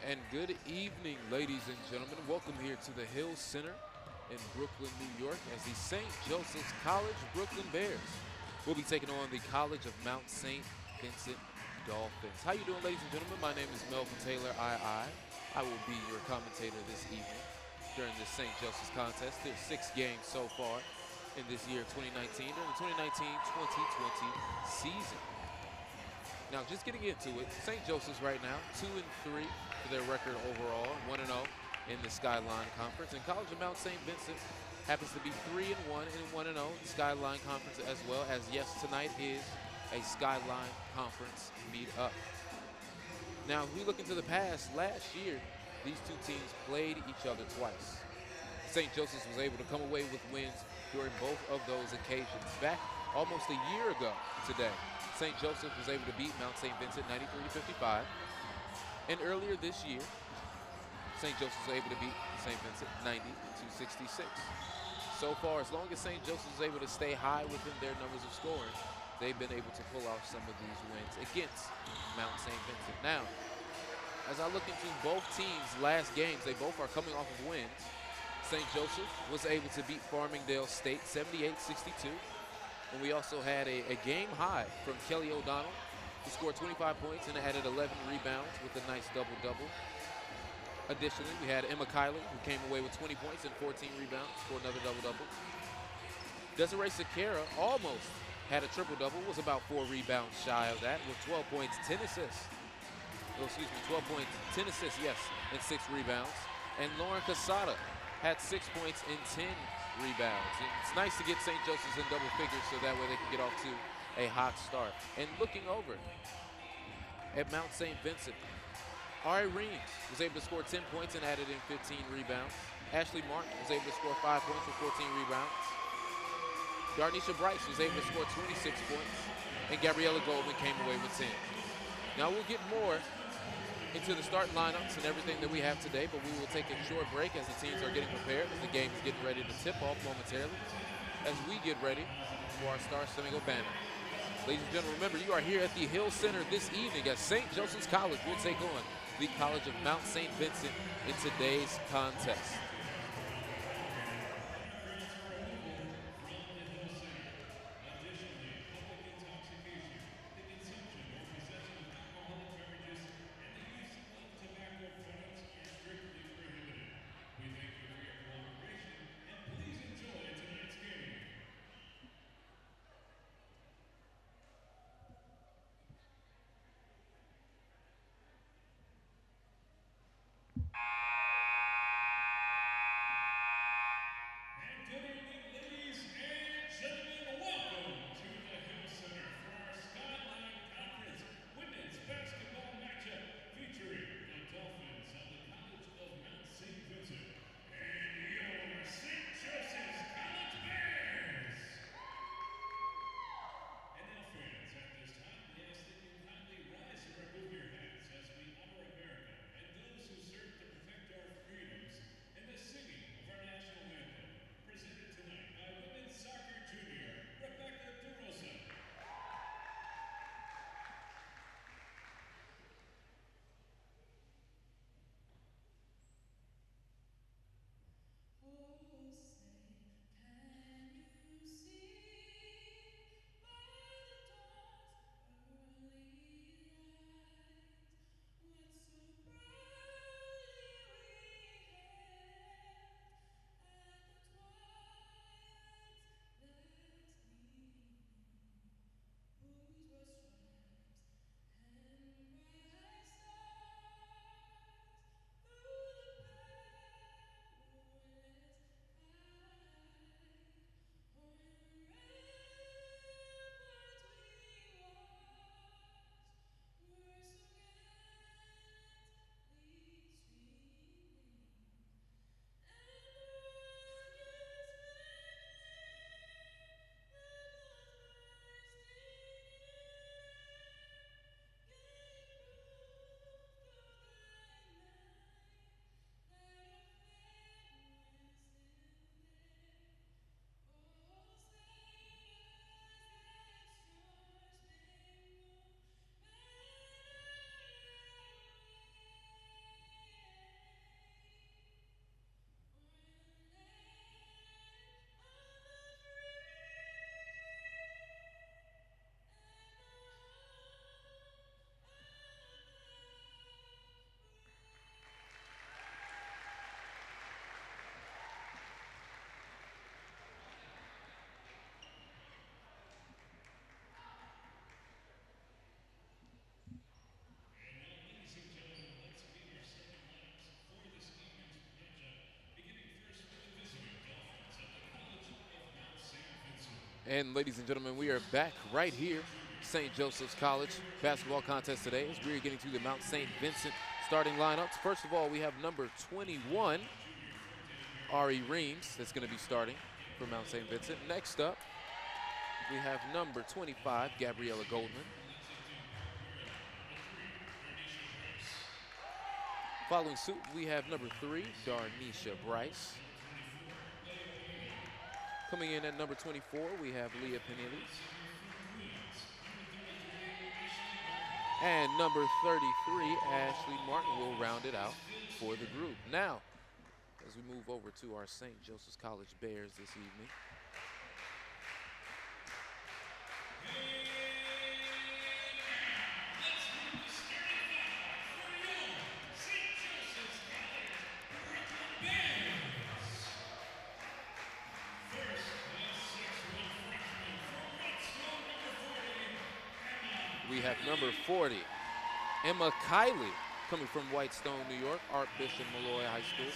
And good evening, ladies and gentlemen. Welcome here to the Hill Center in Brooklyn, New York, as the St. Joseph's College Brooklyn Bears will be taking on the College of Mount St. Vincent Dolphins. How you doing, ladies and gentlemen? My name is Melvin Taylor II. I will be your commentator this evening during this St. Joseph's contest. There's 6 games so far in this year 2019 during the 2019-2020 season. Now, just getting into it, St. Joseph's right now, 2-3 for their record overall, 1-0 in the Skyline Conference. And College of Mount St. Vincent happens to be 3-1 and 1-0 in the Skyline Conference as well, as yes, tonight is a Skyline Conference meet-up. Now, if we look into the past, last year, these two teams played each other twice. St. Joseph's was able to come away with wins during both of those occasions. Back almost a year ago today, St. Joseph was able to beat Mount St. Vincent 93-55. And earlier this year, St. Joseph was able to beat St. Vincent 90-66. So far, as long as St. Joseph is able to stay high within their numbers of scoring, they've been able to pull off some of these wins against Mount St. Vincent. Now, as I look into both teams' last games, they both are coming off of wins. St. Joseph was able to beat Farmingdale State 78-62. And we also had a game high from Kelly O'Donnell, who scored 25 points and added 11 rebounds with a nice double-double. Additionally, we had Emma Kyler, who came away with 20 points and 14 rebounds for another double-double. Desiree Sakara almost had a triple-double, was about 4 rebounds shy of that, with 12 points, 10 assists. Oh, excuse me, 12 points, 10 assists, yes, and 6 rebounds. And Lauren Casada had 6 points and 10 rebounds. And it's nice to get St. Joseph's in double figures so that way they can get off to a hot start. And looking over at Mount St. Vincent, Ari Reams was able to score 10 points and added in 15 rebounds. Ashley Martin was able to score 5 points with 14 rebounds. Darnisha Bryce was able to score 26 points. And Gabriella Goldman came away with 10. Now we'll get more into the starting lineups and everything that we have today, but we will take a short break as the teams are getting prepared, as the game is getting ready to tip off momentarily, as we get ready for our Star-Spangled Banner. Ladies and gentlemen, remember, you are here at the Hill Center this evening as St. Joseph's College will take on the College of Mount St. Vincent in today's contest. And ladies and gentlemen, we are back right here, St. Joseph's College basketball contest today as we're getting to the Mount St. Vincent starting lineups. First of all, we have number 21, Ari Reams, that's going to be starting for Mount St. Vincent. Next up, we have number 25, Gabriella Goldman. Following suit, we have number 3, Darnisha Bryce. Coming in at number 24, we have Leah Penelli. And number 33, Ashley Martin, will round it out for the group. Now, as we move over to our St. Joseph's College Bears this evening. We have number 40, Emma Kiley, coming from Whitestone, New York, Art Bishop Malloy High School.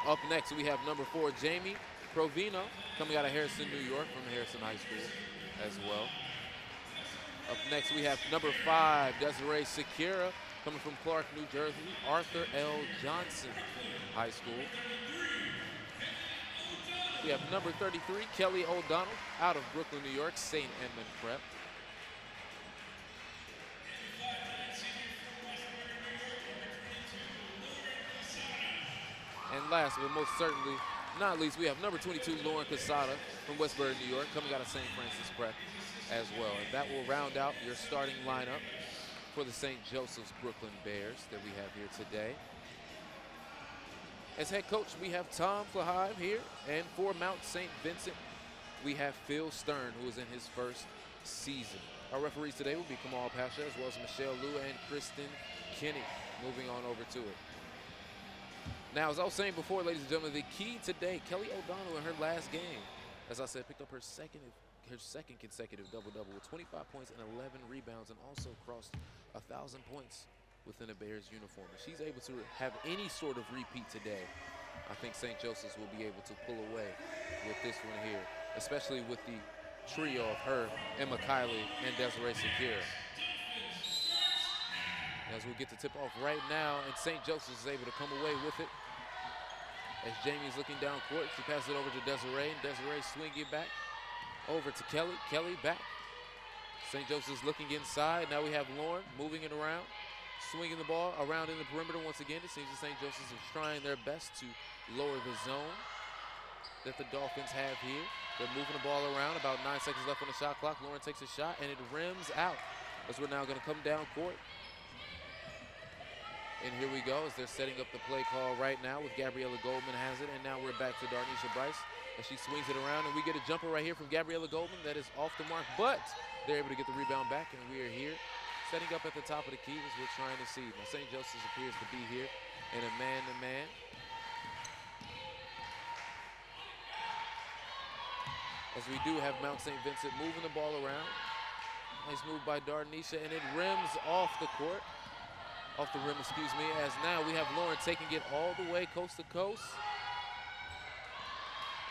Up next, we have number 4, Jamie Provino, coming out of Harrison, New York, from Harrison High School as well. Up next, we have number 5, Desiree Sekira, coming from Clark, New Jersey, Arthur L. Johnson High School. We have number 33, Kelly O'Donnell, out of Brooklyn, New York, St. Edmund Prep. And last but most certainly not least, we have number 22, Lauren Casada, from Westbury, New York, coming out of St. Francis Prep as well. And that will round out your starting lineup for the St. Joseph's Brooklyn Bears that we have here today. As head coach, we have Tom Flaheim here, and for Mount St. Vincent, we have Phil Stern, who is in his first season. Our referees today will be Kamal Pasha, as well as Michelle Liu and Kristen Kinney. Moving on over to it. Now, as I was saying before, ladies and gentlemen, the key today, Kelly O'Donnell in her last game, as I said, picked up her second consecutive double-double with 25 points and 11 rebounds, and also crossed 1,000 points within a Bears uniform. If she's able to have any sort of repeat today, I think St. Joseph's will be able to pull away with this one here, especially with the trio of her, Emma Kiley, and Desiree Sekira. As we'll get the tip off right now, and St. Joseph's is able to come away with it. As Jamie's looking down court, she passes it over to Desiree, and Desiree swinging it back over to Kelly. Kelly back. St. Joseph's looking inside. Now we have Lauren moving it around, swinging the ball around in the perimeter once again. It seems that St. Joseph's is trying their best to lower the zone that the Dolphins have here. They're moving the ball around. About 9 seconds left on the shot clock. Lauren takes a shot, and it rims out as we're now going to come down court. And here we go as they're setting up the play call right now with Gabriella Goldman has it. And now we're back to Darnisha Bryce as she swings it around. And we get a jumper right here from Gabriella Goldman that is off the mark, but they're able to get the rebound back. And we are here setting up at the top of the key as we're trying to see. Now, St. Joseph's appears to be here in a man-to-man. As we do have Mount St. Vincent moving the ball around. Nice move by Darnisha, and it rims off the court. Off the rim, excuse me, as now we have Lauren taking it all the way coast to coast.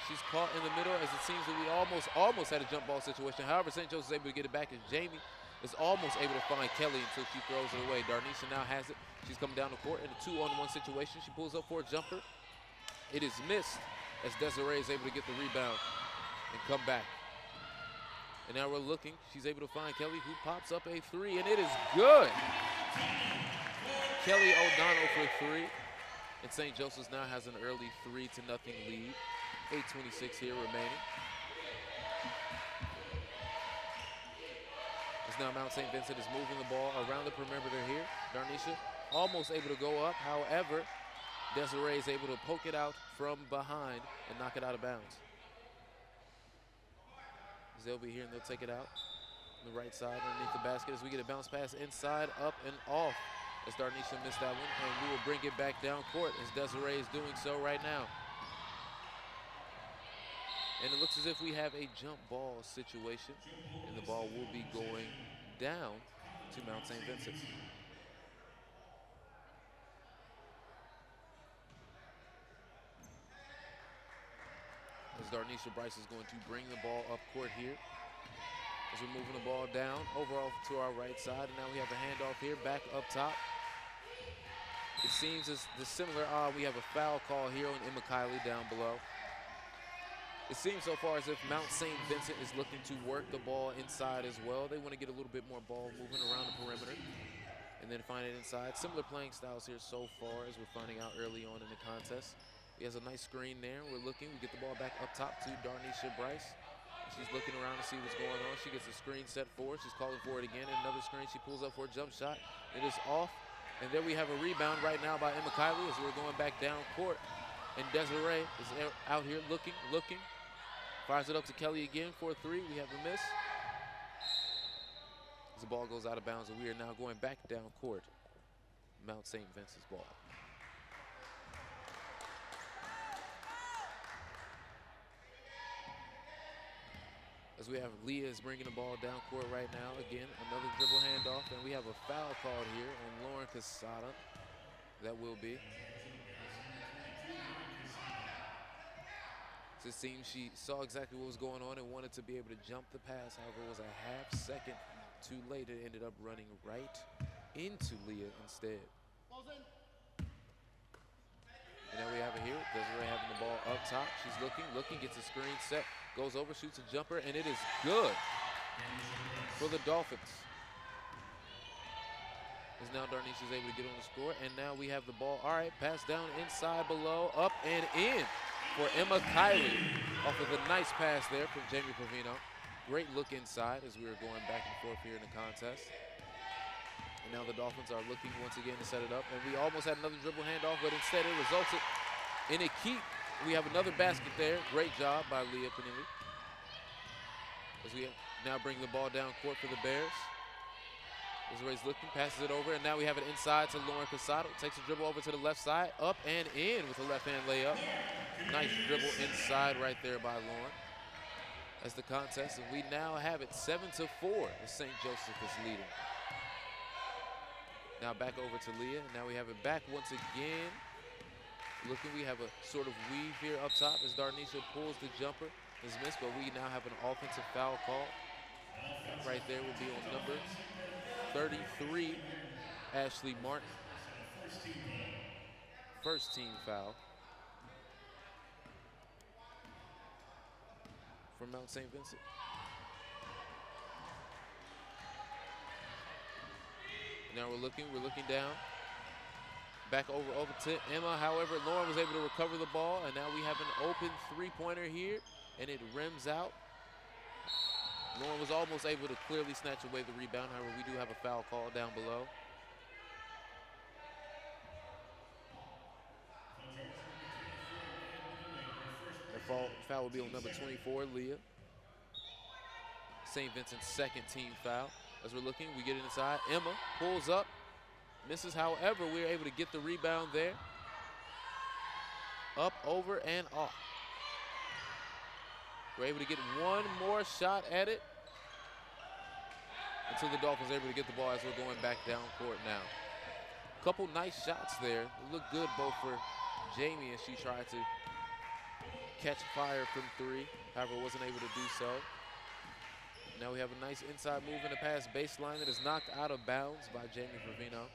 She's caught in the middle as it seems that we almost had a jump ball situation. However, St. Joseph is able to get it back as Jamie is almost able to find Kelly until she throws it away. Darnisha now has it. She's coming down the court in a 2-on-1 situation. She pulls up for a jumper. It is missed as Desiree is able to get the rebound and come back. And now we're looking. She's able to find Kelly, who pops up a 3, and it is good. Kelly O'Donnell for 3, and St. Joseph's now has an early 3-0 lead. 8:26 here remaining. As now Mount St. Vincent is moving the ball around the perimeter here. Darnisha almost able to go up. However, Desiree is able to poke it out from behind and knock it out of bounds. As they'll be here and they'll take it out on the right side underneath the basket as we get a bounce pass inside, up and off. As Darnisha missed that one, and we will bring it back down court as Desiree is doing so right now. And it looks as if we have a jump ball situation, and the ball will be going down to Mount St. Vincent. As Darnisha Bryce is going to bring the ball up court here. As we're moving the ball down, over off to our right side, and now we have a handoff here, back up top. It seems as the similar, we have a foul call here on Emma Kiley down below. It seems so far as if Mount St. Vincent is looking to work the ball inside as well. They want to get a little bit more ball movement around the perimeter and then find it inside. Similar playing styles here so far, as we're finding out early on in the contest. He has a nice screen there. We're looking. We get the ball back up top to Darnisha Bryce. She's looking around to see what's going on. She gets a screen set for her. She's calling for it again. And another screen. She pulls up for a jump shot. It is off. And there we have a rebound right now by Emma Kiley as we're going back down court. And Desiree is out here looking. Fires it up to Kelly again for a three. We have a miss. As the ball goes out of bounds, and we are now going back down court. Mount St. Vincent's ball. As we have Leah is bringing the ball down court right now. Again, another dribble handoff, and we have a foul called here on Lauren Casada. That will be. It seems she saw exactly what was going on and wanted to be able to jump the pass. However, it was a half second too late. It ended up running right into Leah instead. And now we have it here. Desiree having the ball up top. She's looking, gets a screen set, goes over, shoots a jumper, and it is good for the Dolphins. As now Darnisha is able to get on the score, and now we have the ball. All right, pass down inside, below, up and in for Emma Kiley off of a nice pass there from Jamie Pavino. Great look inside as we were going back and forth here in the contest. And now the Dolphins are looking once again to set it up. And we almost had another dribble handoff, but instead it resulted in a keep. We have another basket there. Great job by Leah Panini. As we now bring the ball down court for the Bears. Desiree's looking, passes it over, and now we have it inside to Lauren Casado. Takes a dribble over to the left side, up and in with a left-hand layup. Nice dribble inside right there by Lauren. As the contest, and we now have it 7-4 as St. Joseph is leading. Now back over to Leah, and now we have it back once again. Looking, we have a sort of weave here up top as Darnisha pulls the jumper. Is missed, but we now have an offensive foul call. Right there would be on number 33, Ashley Martin. First team foul for Mount St. Vincent. Now we're looking down. Back over to Emma. However, Lauren was able to recover the ball, and now we have an open three-pointer here, and it rims out. Lauren was almost able to clearly snatch away the rebound. However, we do have a foul call down below. The foul will be on number 24, Leah. St. Vincent's second team foul. As we're looking, we get it inside. Emma pulls up, misses. However, we're able to get the rebound there. Up, over, and off. We're able to get one more shot at it until the Dolphins are able to get the ball as we're going back down court now. Couple nice shots there. It looked good both for Jamie as she tried to catch fire from three. However, wasn't able to do so. Now we have a nice inside move in the pass baseline that is knocked out of bounds by Jamie Pavino.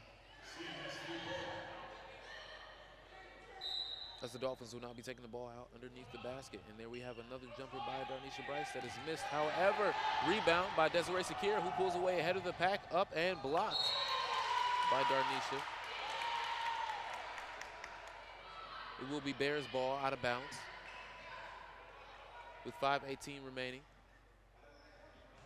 As the Dolphins will now be taking the ball out underneath the basket. And there we have another jumper by Darnisha Bryce that is missed. However, rebound by Desiree Sakir, who pulls away ahead of the pack, up and blocked by Darnisha. It will be Bears ball out of bounds with 5:18 remaining.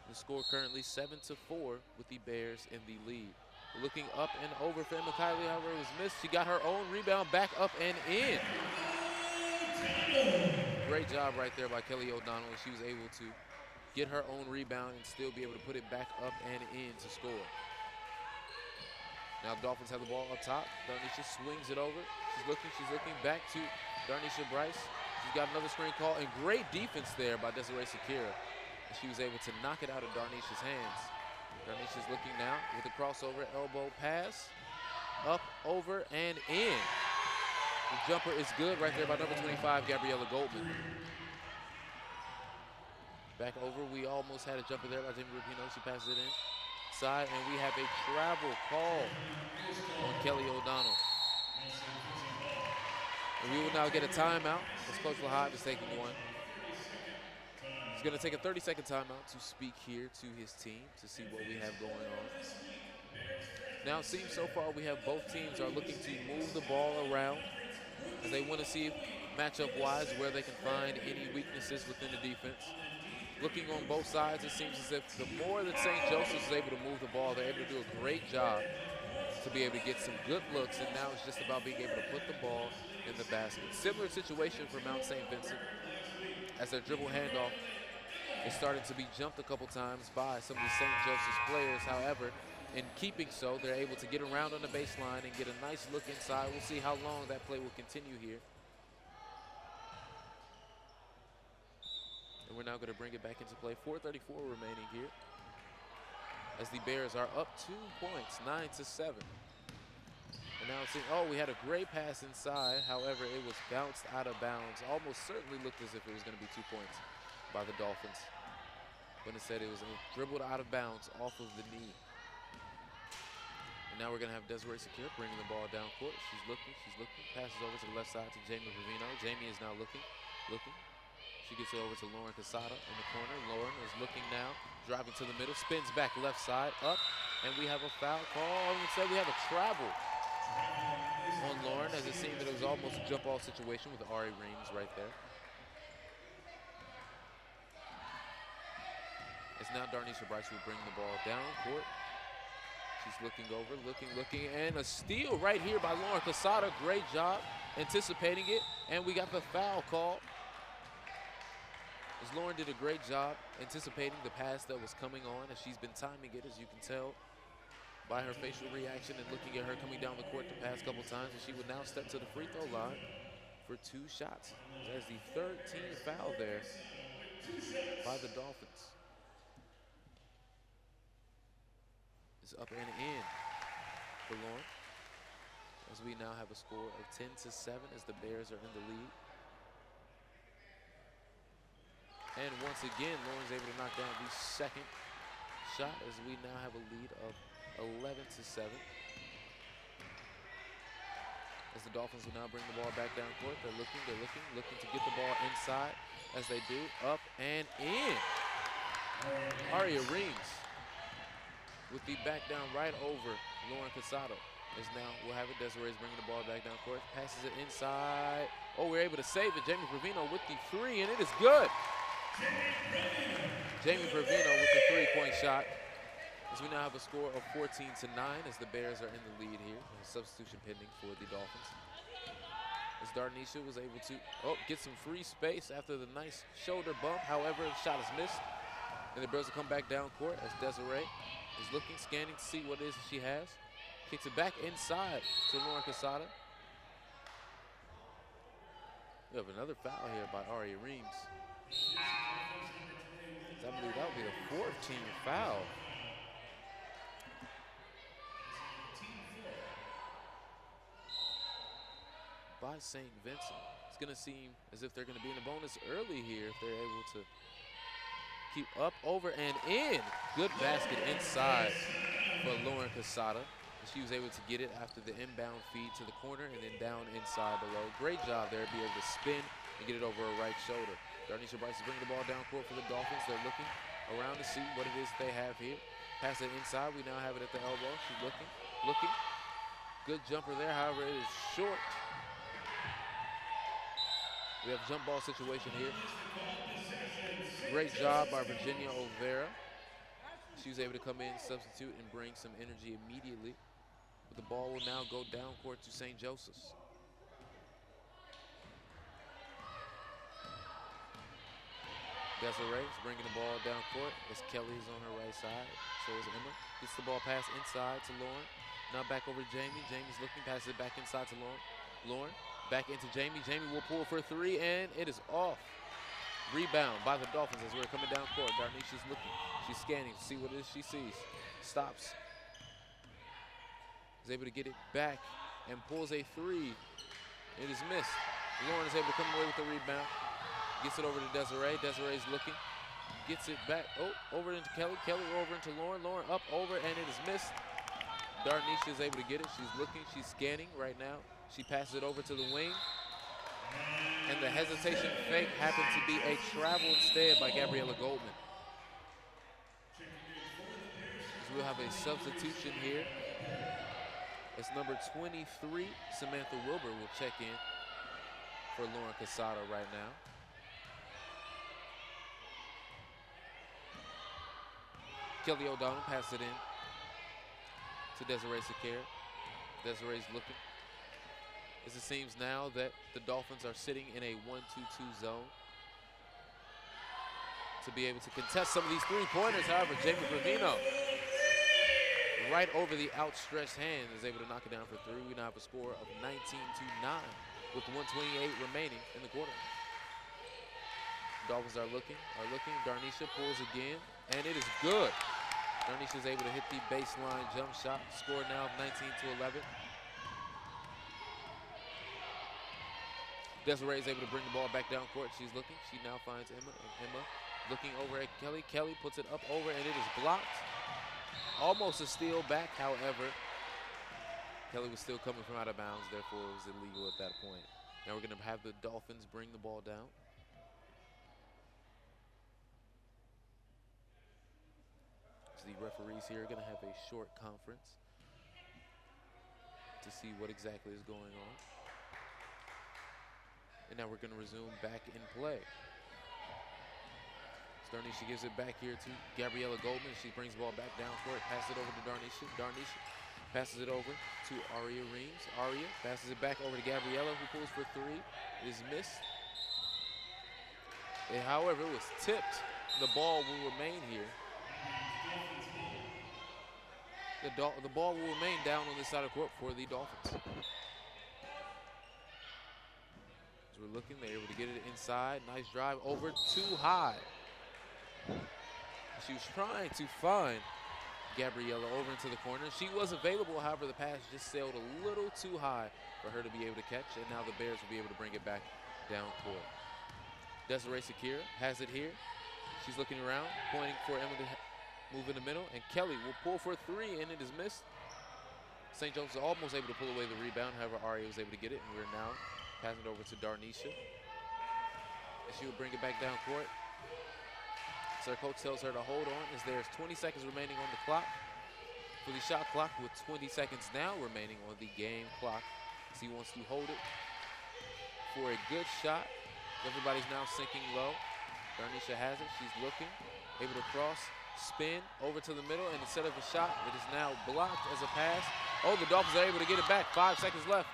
The score currently 7-4 with the Bears in the lead. Looking up and over for Emma Kiley, however, it was missed. She got her own rebound back up and in. Great job right there by Kelly O'Donnell. She was able to get her own rebound and still be able to put it back up and in to score. Now the Dolphins have the ball up top. Darnisha swings it over. She's looking back to Darnisha Bryce. She's got another screen call, and great defense there by Desiree Sakira. And she was able to knock it out of Darnisha's hands. Darnisha's looking now with a crossover elbow pass. Up, over, and in. The jumper is good right there by number 25, Gabriella Goldman. Back over, we almost had a jumper there by Jamie Rapinoe. She passes it inside, and we have a travel call on Kelly O'Donnell. And we will now get a timeout as Coach Lahav is taking one. He's going to take a 30-second timeout to speak here to his team to see what we have going on. Now it seems so far we have both teams are looking to move the ball around as they want to see matchup-wise where they can find any weaknesses within the defense. Looking on both sides, it seems as if the more that St. Joseph's is able to move the ball, they're able to do a great job to be able to get some good looks, and now it's just about being able to put the ball in the basket. Similar situation for Mount St. Vincent as their dribble handoff is starting to be jumped a couple times by some of the St. Joseph's players. However, in keeping so, they're able to get around on the baseline and get a nice look inside. We'll see how long that play will continue here. And we're now going to bring it back into play. 4:34 remaining here as the Bears are up 2 points, 9-7. And now it's we had a great pass inside. However, it was bounced out of bounds. Almost certainly looked as if it was going to be 2 points by the Dolphins. But instead, it was dribbled out of bounds off of the knee. And now we're going to have Desiree Sakir bringing the ball down court. She's looking, passes over to the left side to Jamie Provino. Jamie is now looking. She gets it over to Lauren Casada in the corner. Lauren is looking now, driving to the middle, spins back left side, up, and we have a foul call. Instead, we have a travel on Lauren, as it seemed that it was almost a jump ball situation with Ari Reams right there. It's now Darnisha Bryce who will bring the ball down court. She's looking over, looking, and a steal right here by Lauren Casada. Great job anticipating it, and we got the foul call. As Lauren did a great job anticipating the pass that was coming on, as she's been timing it, as you can tell by her facial reaction and looking at her coming down the court the past couple times. And she would now step to the free throw line for 2 shots. There's the 13th foul there by the Dolphins. It's up and in for Lauren, as we now have a score of 10-7 as the Bears are in the lead. And once again, Lauren's able to knock down the second shot as we now have a lead of 11-7. As the Dolphins will now bring the ball back down court. They're looking to get the ball inside as they do. Up and in. Aria Reams with the back down right over Lauren Casado. As now we'll have it. Desiree's bringing the ball back down court. Passes it inside. Oh, we're able to save it. Jamie Provino with the 3, and it is good. Jamie Provino with the 3-point shot. As we now have a score of 14-9 as the Bears are in the lead here. A substitution pending for the Dolphins. As Darnisha was able to get some free space after the nice shoulder bump. However, the shot is missed. And the Bears will come back down court as Desiree is looking, scanning to see what it is that she has. Kicks it back inside to Lauren Casada. We have another foul here by Aria Reams. I believe that would be the 14th foul. By St. Vincent. It's going to seem as if they're going to be in the bonus early here if they're able to keep up, over, and in. Good basket inside for Lauren Casada. She was able to get it after the inbound feed to the corner and then down inside below. Great job there to be able to spin and get it over her right shoulder. Darnisha Bryce is bringing the ball down court for the Dolphins. They're looking around to see what it is they have here. Pass it inside. We now have it at the elbow. She's looking. Good jumper there. However, it is short. We have a jump ball situation here. Great job by Virginia Olvera. She was able to come in, substitute, and bring some energy immediately. But the ball will now go down court to St. Joseph's. Desiree is bringing the ball down court as Kelly is on her right side. So is Emma. Gets the ball pass inside to Lauren. Now back over to Jamie. Jamie's looking, passes it back inside to Lauren. Lauren Back into Jamie. Jamie will pull for three, and it is off. Rebound by the Dolphins as we're coming down court. Darnisha's looking. She's scanning to see what it is she sees. Stops. Is able to get it back and pulls a three. It is missed. Lauren is able to come away with the rebound. Gets it over to Desiree. Desiree's looking. Gets it back. Oh, over into Kelly. Kelly over into Lauren. Lauren up, over, and it is missed. Darnisha is able to get it. She's looking. She's scanning right now. She passes it over to the wing. And the hesitation fake happened to be a travel instead by Gabriella Goldman. So we'll have a substitution here. It's number 23, Samantha Wilbur, will check in for Lauren Casado right now. Kelly O'Donnell passes it in to Desiree Sakara. Desiree's looking. As it seems now that the Dolphins are sitting in a 1-2-2 zone to be able to contest some of these three-pointers. However, Jamie Bravino, right over the outstretched hand, is able to knock it down for three. We now have a score of 19-9 with 1:28 remaining in the quarter. Dolphins are looking. Darnisha pulls again, and it is good. Darnisha is able to hit the baseline jump shot. Score now of 19-11. Desiree is able to bring the ball back down court. She's looking. She now finds Emma. And Emma looking over at Kelly. Kelly puts it up over, and it is blocked. Almost a steal back, however. Kelly was still coming from out of bounds, therefore it was illegal at that point. Now we're going to have the Dolphins bring the ball down. So the referees here are going to have a short conference to see what exactly is going on. And now we're going to resume back in play. Darnisha gives it back here to Gabriella Goldman. She brings the ball back down for it, passes it over to Darnisha. Darnisha passes it over to Aria Reams. Aria passes it back over to Gabriella, who pulls for three. It is missed. However, it was tipped. The ball will remain here. The ball will remain down on this side of the court for the Dolphins. As we're looking, they're able to get it inside. Nice drive over too high. She was trying to find Gabriella over into the corner. She was available, however, the pass just sailed a little too high for her to be able to catch, and now the Bears will be able to bring it back down court. Desiree Sakara has it here. She's looking around, pointing for Emma to move in the middle, and Kelly will pull for three, and it is missed. St. Joseph's is almost able to pull away the rebound, however, Aria was able to get it, and we're now passing it over to Darnisha. And she will bring it back down court. So her coach tells her to hold on as there's 20 seconds remaining on the clock. For the shot clock with 20 seconds now remaining on the game clock. So he wants to hold it for a good shot. Everybody's now sinking low. Darnisha has it, she's looking, able to cross, spin over to the middle, and instead of a shot, it is now blocked as a pass. Oh, the Dolphins are able to get it back. 5 seconds left.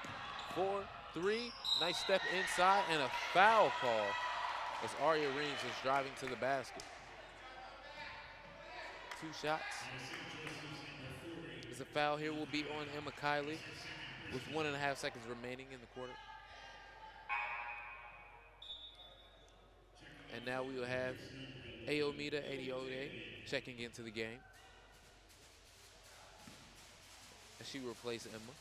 4, 3, nice step inside, and a foul call as Aria Reams is driving to the basket. 2 shots. As a foul here will be on Emma Kiley with 1.5 seconds remaining in the quarter. And now we will have Ayomida Adiode checking into the game. And she will replace Emma.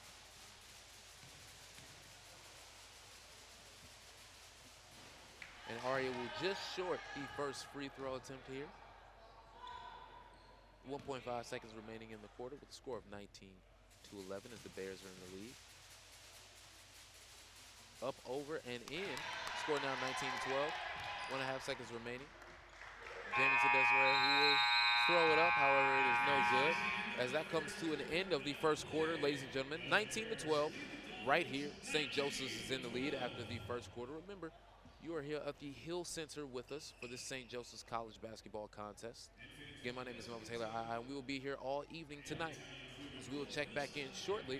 And Aria will just short the first free throw attempt here. 1.5 seconds remaining in the quarter with a score of 19-11 as the Bears are in the lead. Up, over, and in. Score now 19-12. 1.5 seconds remaining. Jamie to Desiree, who will throw it up. However, it is no good. As that comes to an end of the first quarter, ladies and gentlemen. 19-12 right here. St. Joseph's is in the lead after the first quarter. Remember, you are here at the Hill Center with us for this St. Joseph's College basketball contest. Again, my name is Melvin Taylor. We will be here all evening tonight. So we will check back in shortly,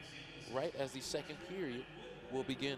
right as the second period will begin.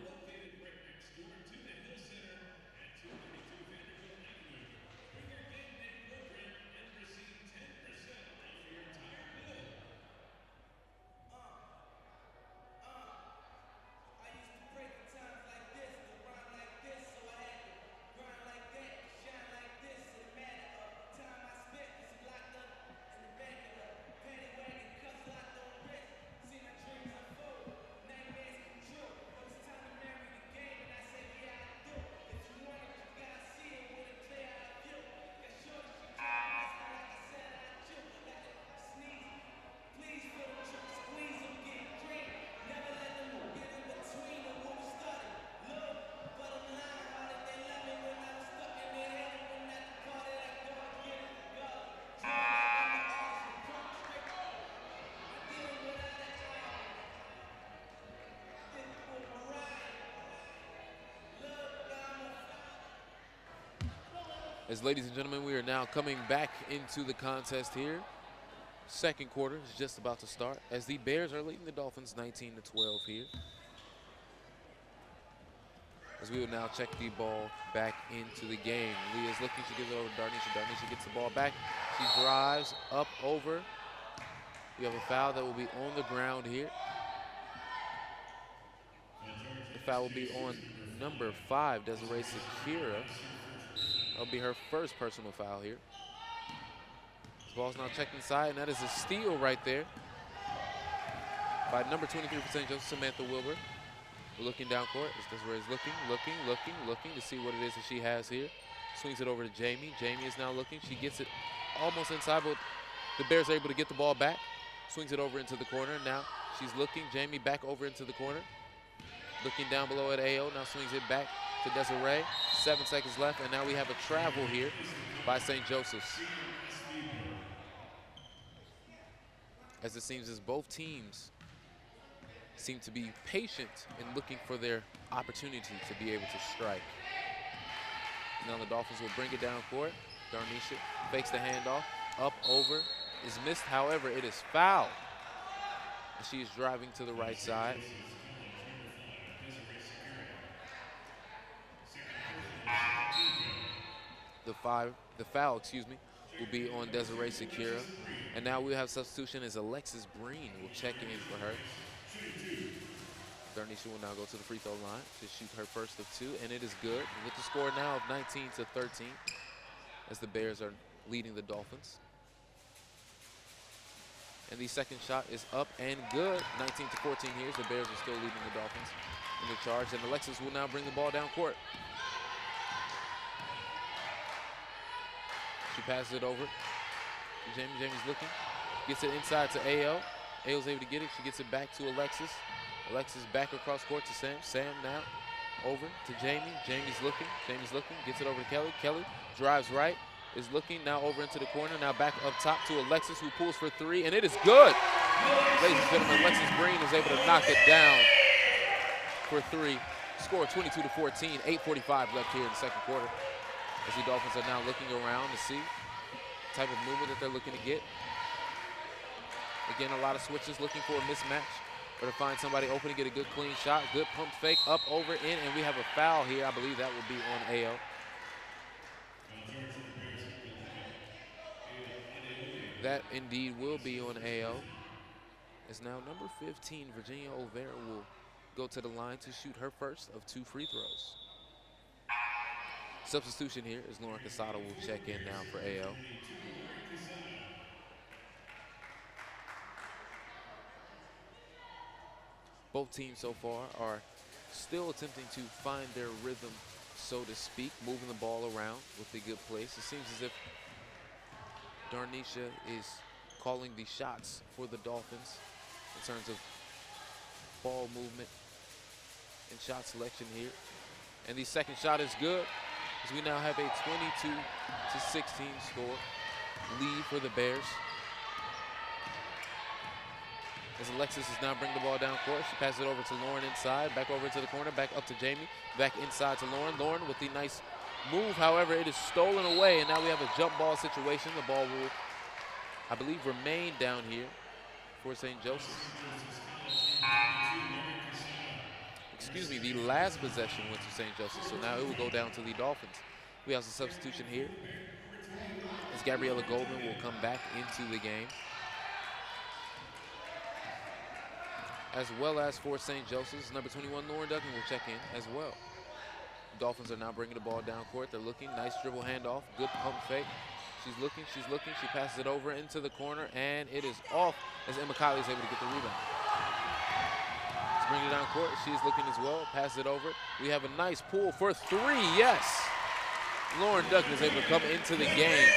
As ladies and gentlemen, we are now coming back into the contest here. Second quarter is just about to start as the Bears are leading the Dolphins 19-12 here. As we will now check the ball back into the game. Leah's looking, she gives it over to Darnisha. Darnisha gets the ball back. She drives up over. We have a foul that will be on the ground here. The foul will be on number 5, Desiree Sakira. That'll be her first personal foul here. This ball's now checked inside, and that is a steal right there by number 23 for St. Joseph, Samantha Wilbur. We're looking down court as Desiree's looking to see what it is that she has here. Swings it over to Jamie. Jamie is now looking. She gets it almost inside, but the Bears are able to get the ball back. Swings it over into the corner. Now she's looking. Jamie back over into the corner. Looking down below at AO. Now swings it back to Desiree. 7 seconds left, and now we have a travel here by St. Joseph's. As it seems as both teams seem to be patient in looking for their opportunity to be able to strike. Now the Dolphins will bring it down court. Darnisha fakes the handoff, up, over, is missed. However, it is fouled. And she is driving to the right side. The foul, will be on Desiree Sakira. And now we have substitution as Alexis Breen will check in for her. Darnisha will now go to the free throw line to shoot her first of 2, and it is good. With the score now of 19-13 as the Bears are leading the Dolphins. And the second shot is up and good. 19-14 here as the Bears are still leading the Dolphins in the charge. And Alexis will now bring the ball down court. She passes it over to Jamie. Jamie's looking. Gets it inside to AO. AO's able to get it. She gets it back to Alexis. Alexis back across court to Sam. Sam now over to Jamie. Jamie's looking. Gets it over to Kelly. Kelly drives right. Is looking now over into the corner. Now back up top to Alexis, who pulls for 3, and it is good. Ladies and gentlemen, Alexis Breen is able to knock it down for 3. Score 22-14. 8:45 left here in the second quarter. As the Dolphins are now looking around to see the type of movement that they're looking to get. Again, a lot of switches looking for a mismatch or to find somebody open and get a good clean shot. Good pump fake, up, over, in, and we have a foul here. I believe that will be on AO. That indeed will be on AO. As now number 15, Virginia Olvera, will go to the line to shoot her first of 2 free throws. Substitution here as Lauren Casada will check in now for AO. Both teams so far are still attempting to find their rhythm, so to speak, moving the ball around with a good place. It seems as if Darnisha is calling the shots for the Dolphins in terms of ball movement and shot selection here. And the second shot is good, as we now have a 22-16 score lead for the Bears. As Alexis is now bringing the ball down court, she passes it over to Lauren inside, back over to the corner, back up to Jamie, back inside to Lauren. Lauren with the nice move, however, it is stolen away, and now we have a jump ball situation. The ball will, I believe, remain down here for St. Joseph. Excuse me, the last possession went to St. Joseph, so now it will go down to the Dolphins. We have a substitution here as Gabriella Goldman will come back into the game, as well as for St. Joseph's, number 21, Lauren Duggan will check in as well. Dolphins are now bringing the ball down court. They're looking, nice dribble handoff, good pump fake. She's looking, she passes it over into the corner, and it is off as Emma Kiley is able to get the rebound. Let's bring it down court. She's looking as well, pass it over. We have a nice pull for 3, yes. Lauren Duggan is able to come into the game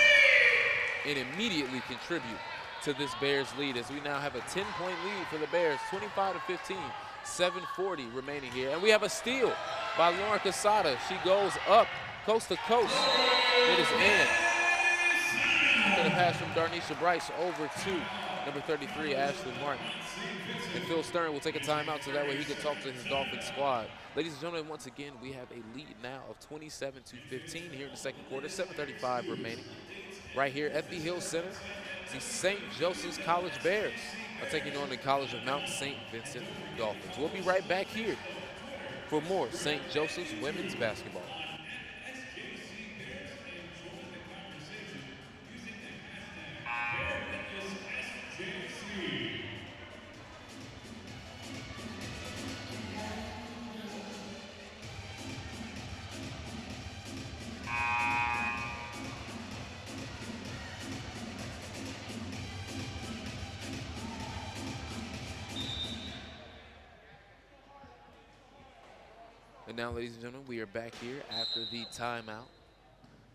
and immediately contribute to this Bears lead, as we now have a 10-point lead for the Bears, 25-15, 7:40 remaining here. And we have a steal by Lauren Casada. She goes up coast to coast. It is in. Going to pass from Darnisha Bryce over to number 33, Ashley Martin. And Phil Stern will take a timeout so that way he can talk to his Dolphins squad. Ladies and gentlemen, once again, we have a lead now of 27-15 here in the second quarter, 7:35 remaining. Right here at the Hill Center, the St. Joseph's College Bears are taking on the College of Mount St. Vincent Dolphins. We'll be right back here for more St. Joseph's women's basketball. And now, ladies and gentlemen, we are back here after the timeout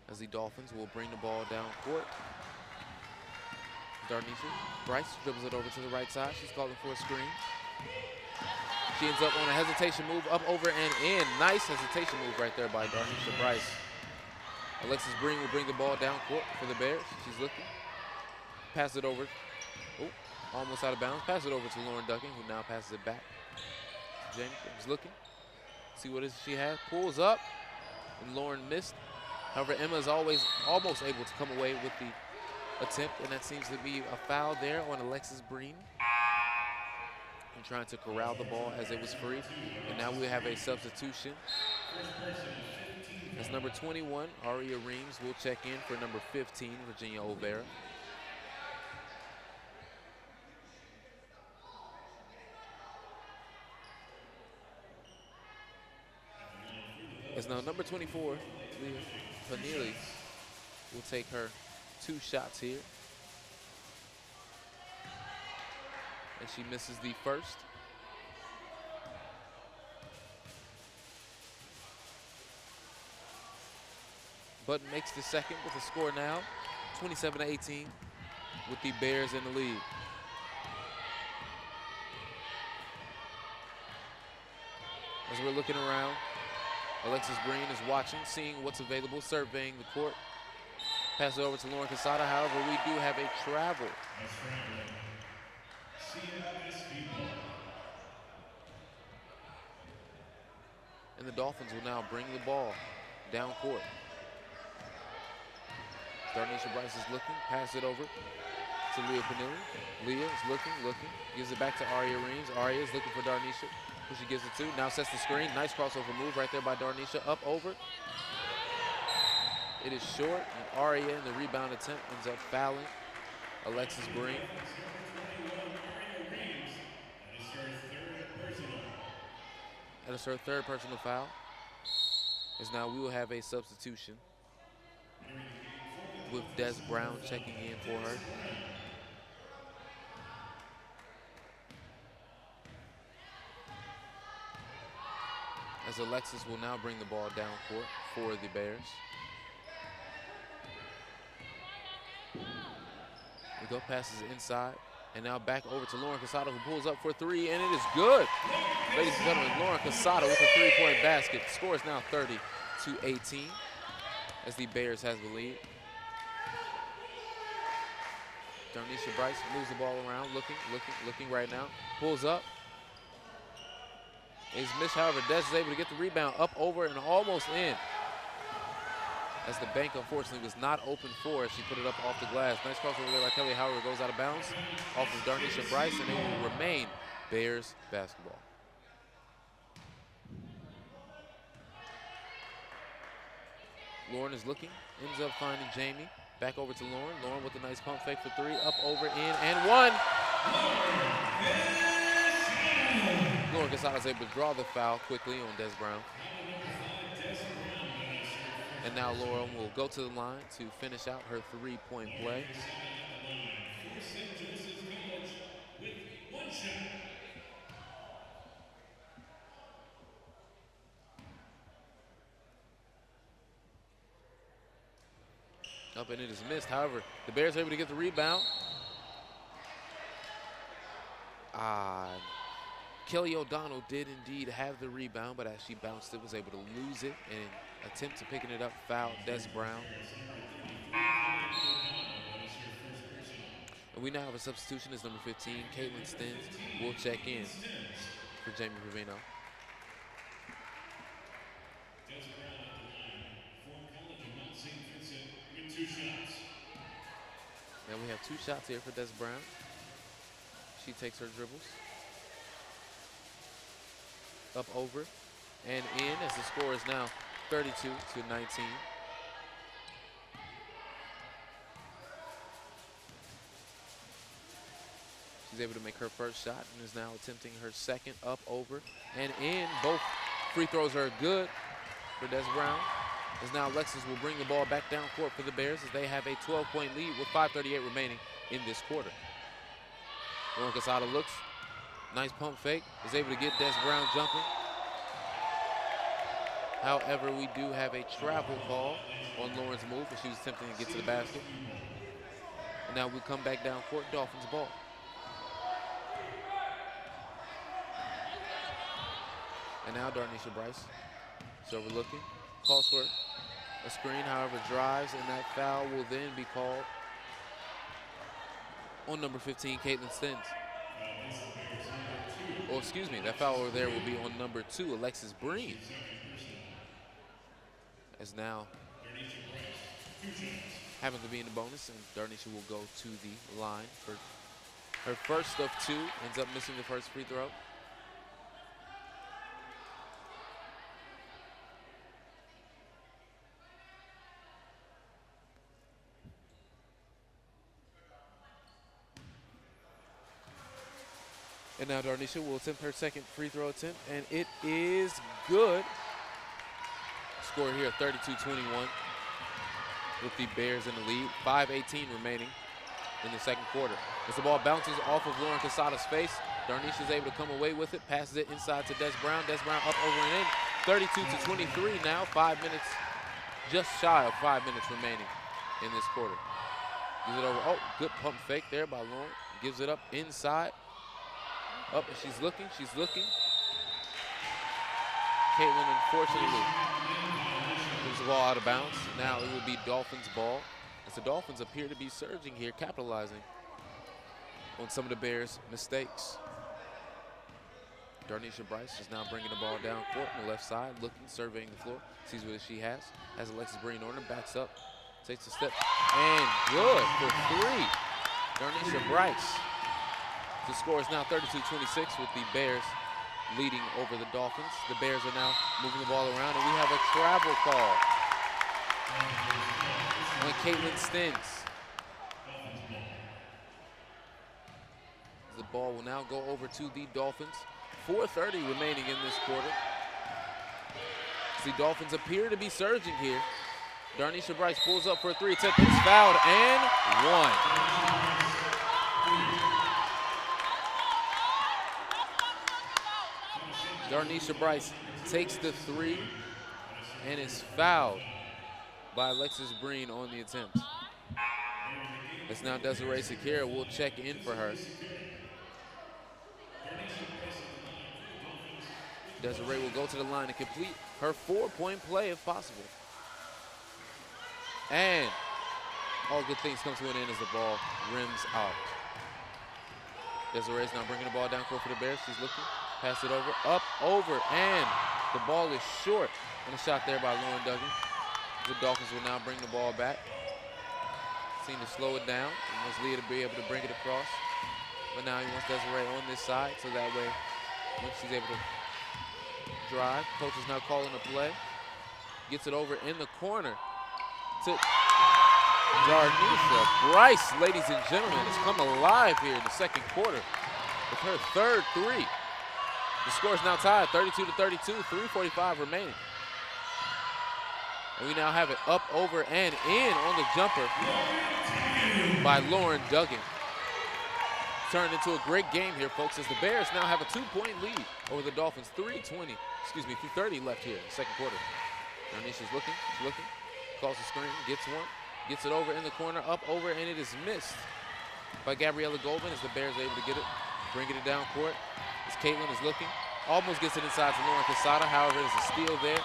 as the Dolphins will bring the ball down court. Darnisha Bryce dribbles it over to the right side. She's calling for a screen. She ends up on a hesitation move, up, over, and in. Nice hesitation move right there by Darnisha Bryce. Alexis Breen will bring the ball down court for the Bears. She's looking. Pass it over. Oh, almost out of bounds. Pass it over to Lauren Duncan, who now passes it back. Jamie is looking. See what she has. Pulls up, and Lauren missed. However, Emma is always almost able to come away with the attempt, and that seems to be a foul there on Alexis Breen. And trying to corral the ball as it was free. And now we have a substitution. As number 21, Aria Reams, will check in for number 15, Virginia Olvera. As now number 24, Leah Panili, will take her 2 shots here. And she misses the first. But makes the second with the score now, 27-18, with the Bears in the lead. As we're looking around, Alexis Breen is watching, seeing what's available, surveying the court. Pass it over to Lauren Casada. However, we do have a travel. And the Dolphins will now bring the ball down court. Darnisha Bryce is looking, pass it over to Leah Panilli. Leah is looking, gives it back to Aria Reams. Aria is looking for Darnisha, who she gives it to. Now sets the screen, nice crossover move right there by Darnisha, up over. It is short, and Aria in the rebound attempt ends up fouling Alexis Breen. That is her third personal foul. As now we will have a substitution with Des Brown checking in for her. As Alexis will now bring the ball down court for the Bears. We go passes inside, and now back over to Lauren Casado, who pulls up for 3, and it is good. Ladies and gentlemen, Lauren Casado with a 3-point basket. The score is now 30-18 as the Bears has the lead. Darnisha Bryce moves the ball around, looking right now. Pulls up. Is missed, however, Des is able to get the rebound up, over, and almost in. As the bank, unfortunately, was not open for as she put it up off the glass. Nice cross over there by Kelly Howard, goes out of bounds off of Darnisha Bryce, and it will remain Bears basketball. Lauren is looking, ends up finding Jamie. Back over to Lauren. Lauren with a nice pump fake for 3, up, over, in, and 1. Lauren Casado is able to draw the foul quickly on Des Brown. And now Lauren will go to the line to finish out her 3-point play. Up, and it is missed. However, the Bears are able to get the rebound. Kelly O'Donnell did indeed have the rebound, but as she bounced it, was able to lose it and attempt to picking it up, foul Des Brown. And we now have a substitution as number 15, Caitlin Stins, will check in for Jamie Provino. Now we have 2 shots here for Des Brown. She takes her dribbles. Up over and in as the score is now 32-19. She's able to make her first shot and is now attempting her second. Up over and in. Both free throws are good for Des Brown. As now Alexis will bring the ball back down court for the Bears as they have a 12-point lead with 5:38 remaining in this quarter. Lauren Casada looks. Nice pump fake. Is able to get Des Brown jumping. However, we do have a travel call on Lauren's move as she was attempting to get to the basket. And now we come back down court, Dolphins ball. And now Darnisha Bryce is overlooking. Calls for a screen, however, drives, and that foul will then be called on number 15, Caitlin Stins. Oh, excuse me, that foul over there will be on number 2, Alexis Breen. As now having to be in the bonus, and Darnisha will go to the line for her first of 2, ends up missing the first free throw. And now Darnisha will attempt her second free throw attempt, and it is good. Score here 32-21 with the Bears in the lead. 5:18 remaining in the second quarter. As the ball bounces off of Lauren Casada's face, Darnisha is able to come away with it, passes it inside to Des Brown. Des Brown up over and in. 32-23 now. 5 minutes, just shy of 5 minutes remaining in this quarter. Gives it over. Oh, good pump fake there by Lauren. Gives it up inside. Up, and she's looking. Caitlin, unfortunately, moves the ball out of bounds. Now it will be Dolphins ball, as the Dolphins appear to be surging here, capitalizing on some of the Bears' mistakes. Darnisha Bryce is now bringing the ball down court on the left side, looking, surveying the floor, sees what she has Alexis Breen on her, backs up, takes a step, and good for 3. Darnisha Bryce. The score is now 32-26 with the Bears leading over the Dolphins. The Bears are now moving the ball around, and we have a travel call on Caitlin Stins. The ball will now go over to the Dolphins. 4:30 remaining in this quarter. The Dolphins appear to be surging here. Darnisha Bryce pulls up for a 3 attempt, is fouled, and 1. Darnisha Bryce takes the 3 and is fouled by Alexis Breen on the attempt. It's now Desiree Sakira will check in for her. Desiree will go to the line and complete her 4-point play if possible. And all good things come to an end as the ball rims out. Desiree is now bringing the ball down court for the Bears. She's looking. Pass it over, up, over, and the ball is short. And a shot there by Lauren Duggan. The Dolphins will now bring the ball back. Seem to slow it down. He wants Leah to be able to bring it across. But now he wants Desiree on this side, so that way, once she's able to drive, coach is now calling a play. Gets it over in the corner to Darnisha Bryce, ladies and gentlemen, has come alive here in the second quarter with her third 3. The score is now tied, 32-32, 3:45 remaining. And we now have it up, over, and in on the jumper by Lauren Duggan. Turned into a great game here, folks, as the Bears now have a 2-point lead over the Dolphins. 3:30 left here in the second quarter. Darnisha's looking, calls the screen, gets one, gets it over in the corner, up, over, and it is missed by Gabriella Goldman as the Bears are able to get it, bringing it down court. As Caitlin is looking, almost gets it inside to Lauren Casada. However, there's a steal there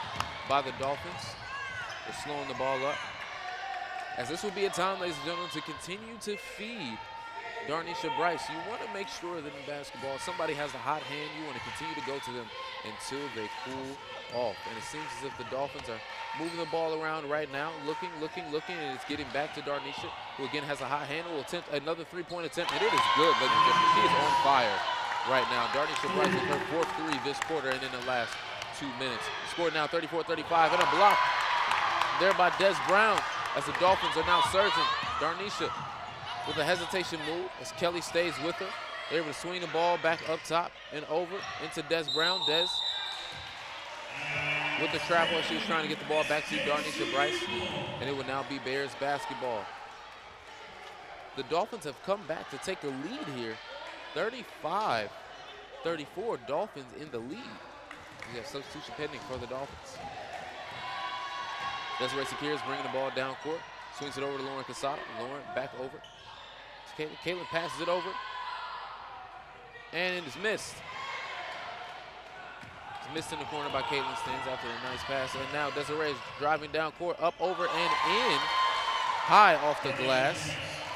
by the Dolphins. They're slowing the ball up. As this will be a time, ladies and gentlemen, to continue to feed Darnisha Bryce, you want to make sure that in basketball, somebody has a hot hand. You want to continue to go to them until they cool off. And it seems as if the Dolphins are moving the ball around right now, looking, and it's getting back to Darnisha, who again has a hot hand, will attempt another three-point attempt, and it is good, ladies and gentlemen. She is on fire right now. Darnisha Bryce with her fourth three this quarter and in the last 2 minutes. Scored now 34-35, and a block there by Des Brown as the Dolphins are now surging. Darnisha with a hesitation move as Kelly stays with her. They're able to swing the ball back up top and over into Des Brown. Des with the travel as she was trying to get the ball back to Darnisha Bryce, and it will now be Bears basketball. The Dolphins have come back to take the lead here. 35-34, Dolphins in the lead. We have substitution pending for the Dolphins. Desiree Sakir is bringing the ball down court. Swings it over to Lauren Casada. Lauren back over. Caitlin passes it over. And it is missed. It's missed in the corner by Caitlin Stins after a nice pass. And now Desiree is driving down court, up, over, and in. High off the glass.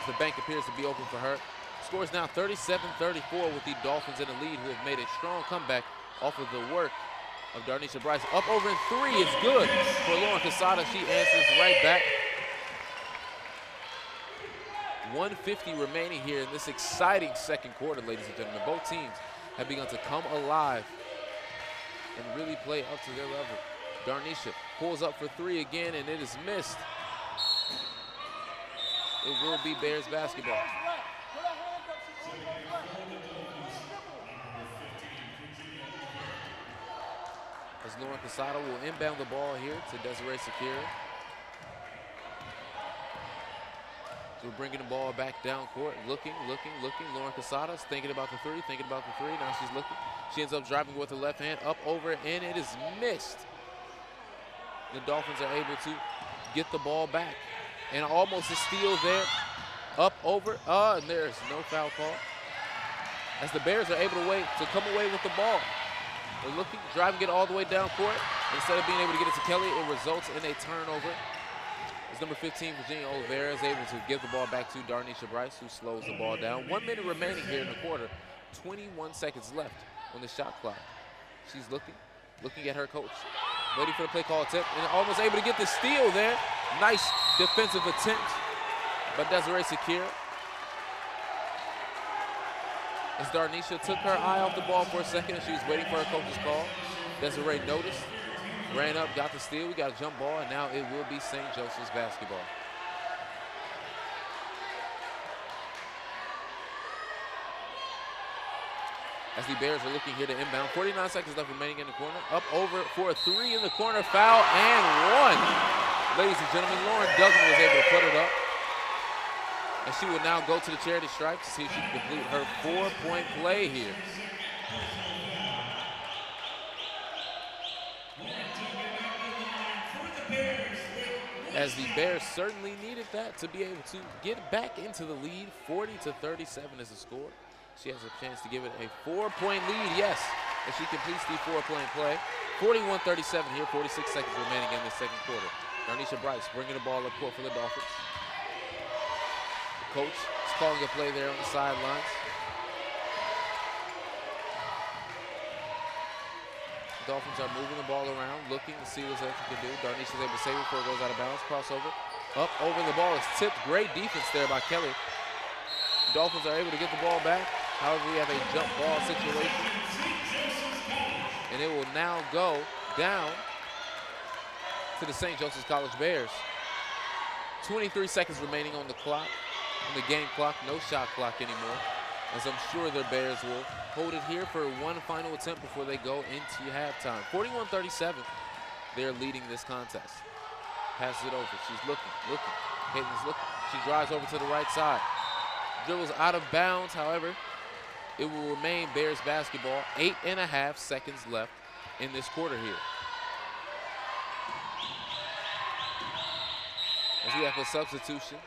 The bank appears to be open for her. Scores now 37-34 with the Dolphins in the lead, who have made a strong comeback off of the work of Darnisha Bryce. Up, over, and three is good for Lauren Casada. She answers right back. 150 remaining here in this exciting second quarter, ladies and gentlemen. Both teams have begun to come alive and really play up to their level. Darnisha pulls up for three again, and it is missed. It will be Bears basketball. As Lauren Casada will inbound the ball here to Desiree Sakira. So we're bringing the ball back down court, looking. Lauren Casada is thinking about the three. Now she's looking. She ends up driving with her left hand, up, over, and it is missed. The Dolphins are able to get the ball back. And almost a steal there. Up, over, and there's no foul call. As the Bears are able to come away with the ball. They're looking, driving it all the way down court. Instead of being able to get it to Kelly, it results in a turnover. As number 15, Virginia Oliveira, is able to give the ball back to Darnisha Bryce, who slows the ball down. 1 minute remaining here in the quarter. 21 seconds left on the shot clock. She's looking at her coach, waiting for the play call attempt, and almost able to get the steal there. Nice defensive attempt by Desiree Sakir. As Darnisha took her eye off the ball for a second and she was waiting for her coach's call. Desiree noticed, ran up, got the steal. We got a jump ball, and now it will be St. Joseph's basketball. As the Bears are looking here to inbound. 49 seconds left remaining in the corner. Up, over for a three in the corner. Foul and one. Ladies and gentlemen, Lauren Duggan was able to put it up. And she will now go to the charity stripe to see if she can complete her 4-point play here. As the Bears certainly needed that to be able to get back into the lead. 40-37 is the score. She has a chance to give it a 4-point lead, yes, as she completes the 4-point play. 41-37 here, 46 seconds remaining in the second quarter. Darnisha Bryce bringing the ball up court for the Dolphins. The coach is calling a play there on the sidelines. The Dolphins are moving the ball around, looking to see what else they can do. Darnisha is able to save it before it goes out of bounds. Crossover, up, over, the ball is tipped. Great defense there by Kelly. The Dolphins are able to get the ball back. However, we have a jump ball situation. And it will now go down to the St. Joseph's College Bears. 23 seconds remaining on the clock, on the game clock, no shot clock anymore. As I'm sure the Bears will hold it here for one final attempt before they go into halftime. 41-37, they're leading this contest. Passes it over, she's looking. Caitlin's looking, she drives over to the right side. Dribbles out of bounds, however, it will remain Bears basketball. 8.5 seconds left in this quarter here. As we have a substitution,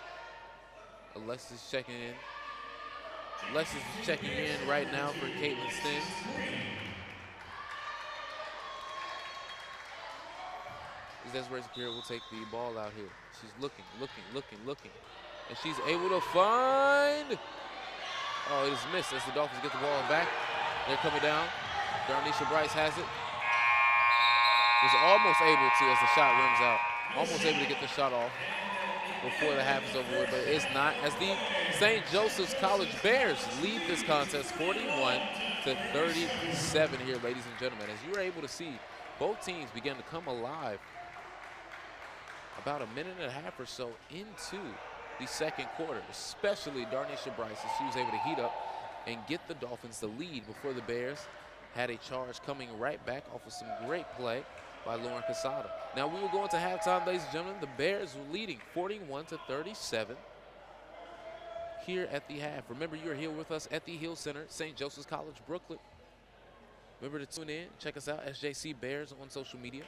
Alexis checking in. Alexis is checking in right now for Caitlin Stins. Desiree Sakira will take the ball out here. She's looking. And she's able to find Oh, it is missed as the Dolphins get the ball back. They're coming down. Darnisha Bryce has it. Was almost able to as the shot rims out. Almost able to get the shot off before the half is over with, but it's not. As the St. Joseph's College Bears lead this contest 41-37 here, ladies and gentlemen. As you were able to see, both teams began to come alive about a minute and a half or so into the second quarter, especially Darnisha Bryce, as she was able to heat up and get the Dolphins the lead before the Bears had a charge coming right back off of some great play by Lauren Casada. Now we will go into halftime, ladies and gentlemen. The Bears were leading 41-37 here at the half. Remember, you're here with us at the Hill Center, St. Joseph's College, Brooklyn. Remember to tune in, check us out, SJC Bears on social media,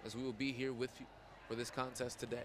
as we will be here with you for this contest today.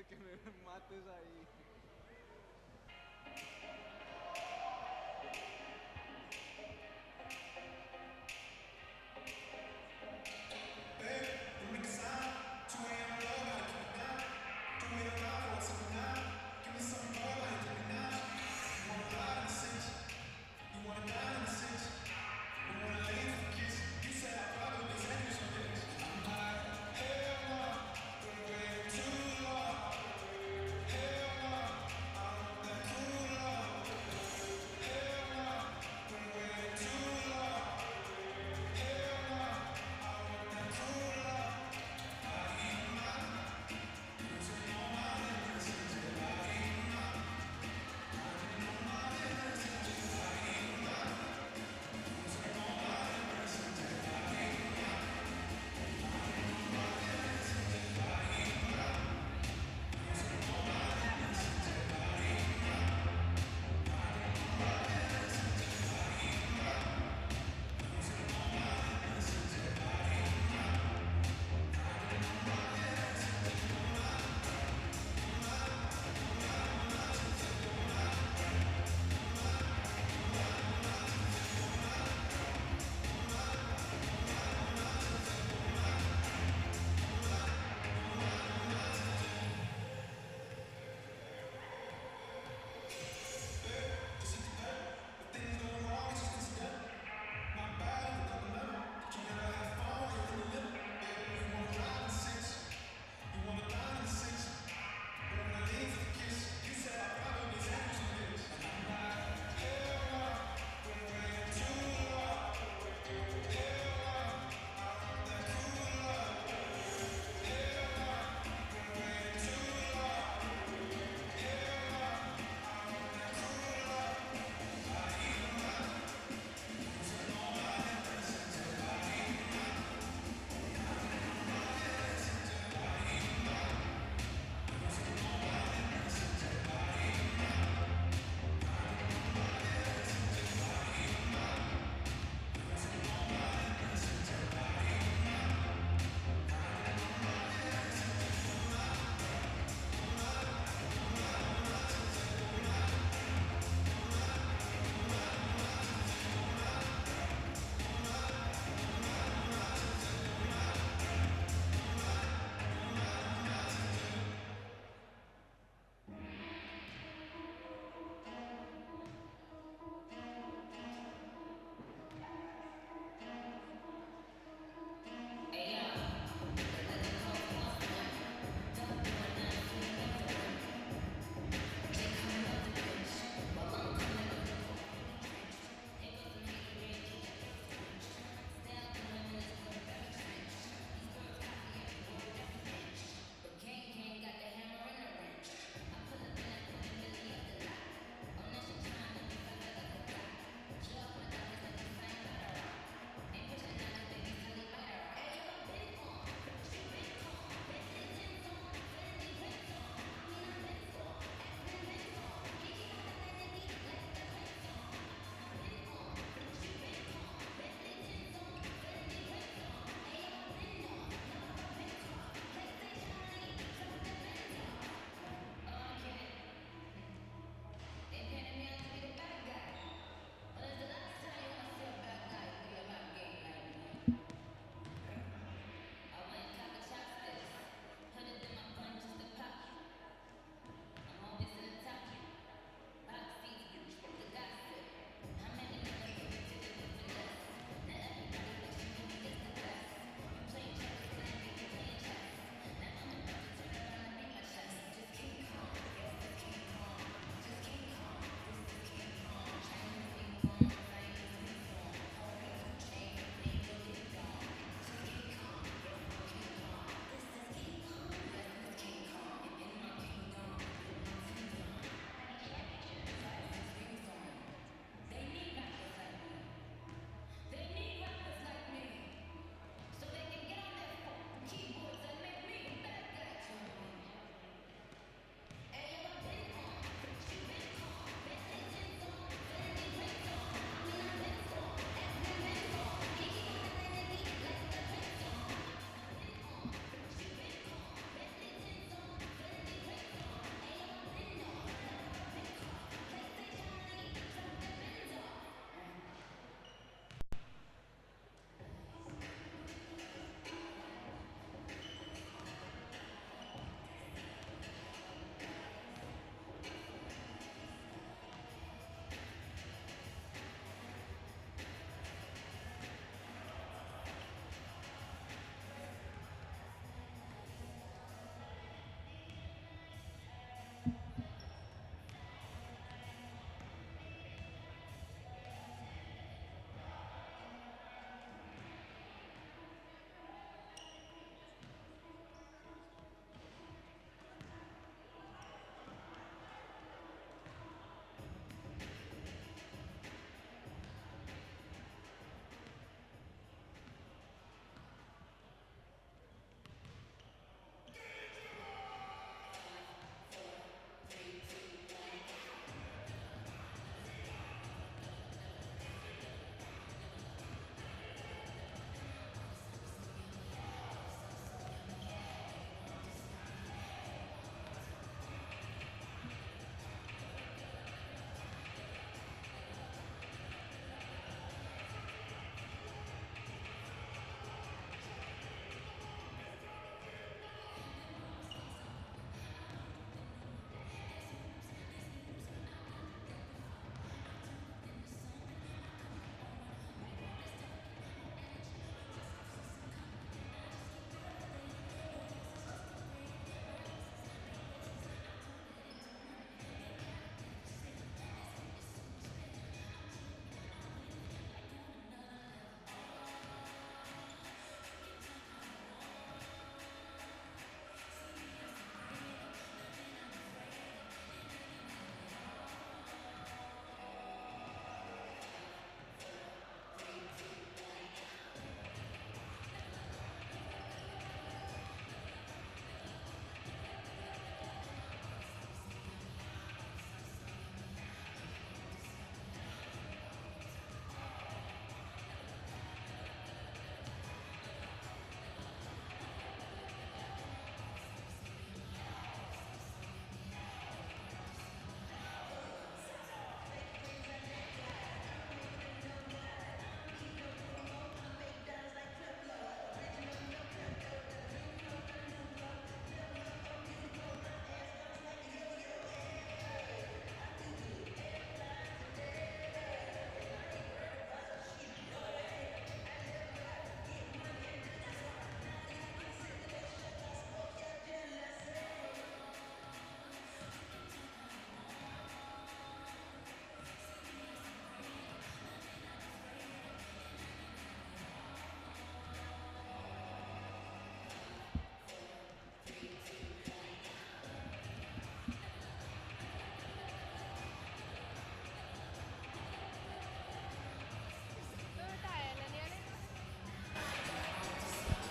que me mates ahí.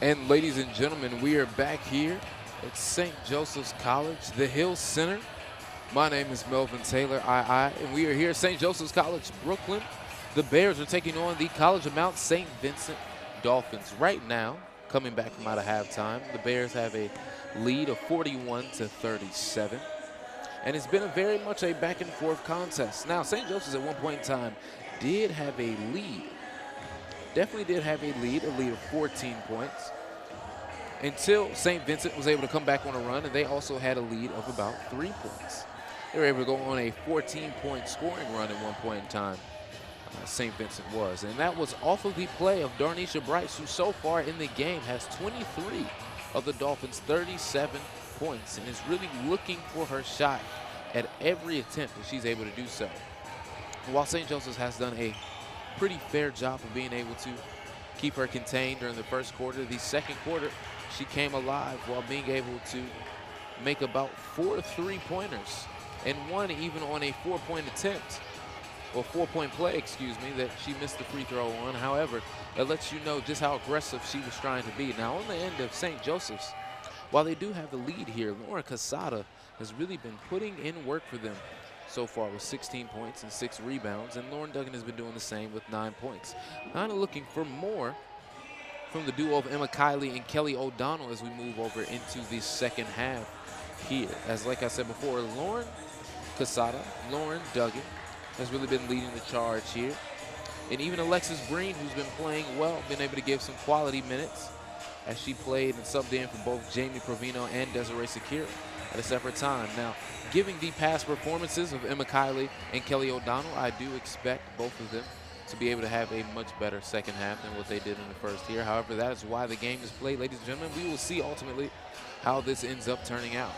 And ladies and gentlemen, we are back here at St. Joseph's College, the Hill Center. My name is Melvin Taylor, and we are here at St. Joseph's College, Brooklyn. The Bears are taking on the College of Mount St. Vincent Dolphins. Right now, coming back from out of halftime, the Bears have a lead of 41-37. And it's been very much a back and forth contest. Now, St. Joseph's at one point in time did have a lead. Definitely did have a lead of 14 points, until St. Vincent was able to come back on a run, and they also had a lead of about 3 points. They were able to go on a 14-point scoring run at one point in time, St. Vincent was. And that was off of the play of Darnisha Bryce, who so far in the game has 23 of the Dolphins' 37 points, and is really looking for her shot at every attempt that she's able to do so. While St. Joseph's has done a pretty fair job of being able to keep her contained during the first quarter, the second quarter, she came alive while being able to make about 4 3-pointers, and one even on a 4-point attempt, or 4-point play, excuse me, that she missed the free throw on. However, that lets you know just how aggressive she was trying to be. Now, on the end of St. Joseph's, while they do have the lead here, Lauren Casada has really been putting in work for them so far with 16 points and 6 rebounds, and Lauren Duggan has been doing the same with 9 points. Kind of looking for more from the duo of Emma Kiley and Kelly O'Donnell as we move over into the second half here. As like I said before, Lauren Casada, Lauren Duggan has really been leading the charge here. And even Alexis Green, who's been playing well, been able to give some quality minutes as she played and subbed in for both Jamie Provino and Desiree Sakira at a separate time. Now, given the past performances of Emma Kiley and Kelly O'Donnell, I do expect both of them to be able to have a much better second half than what they did in the first here. However, that is why the game is played, ladies and gentlemen. We will see ultimately how this ends up turning out,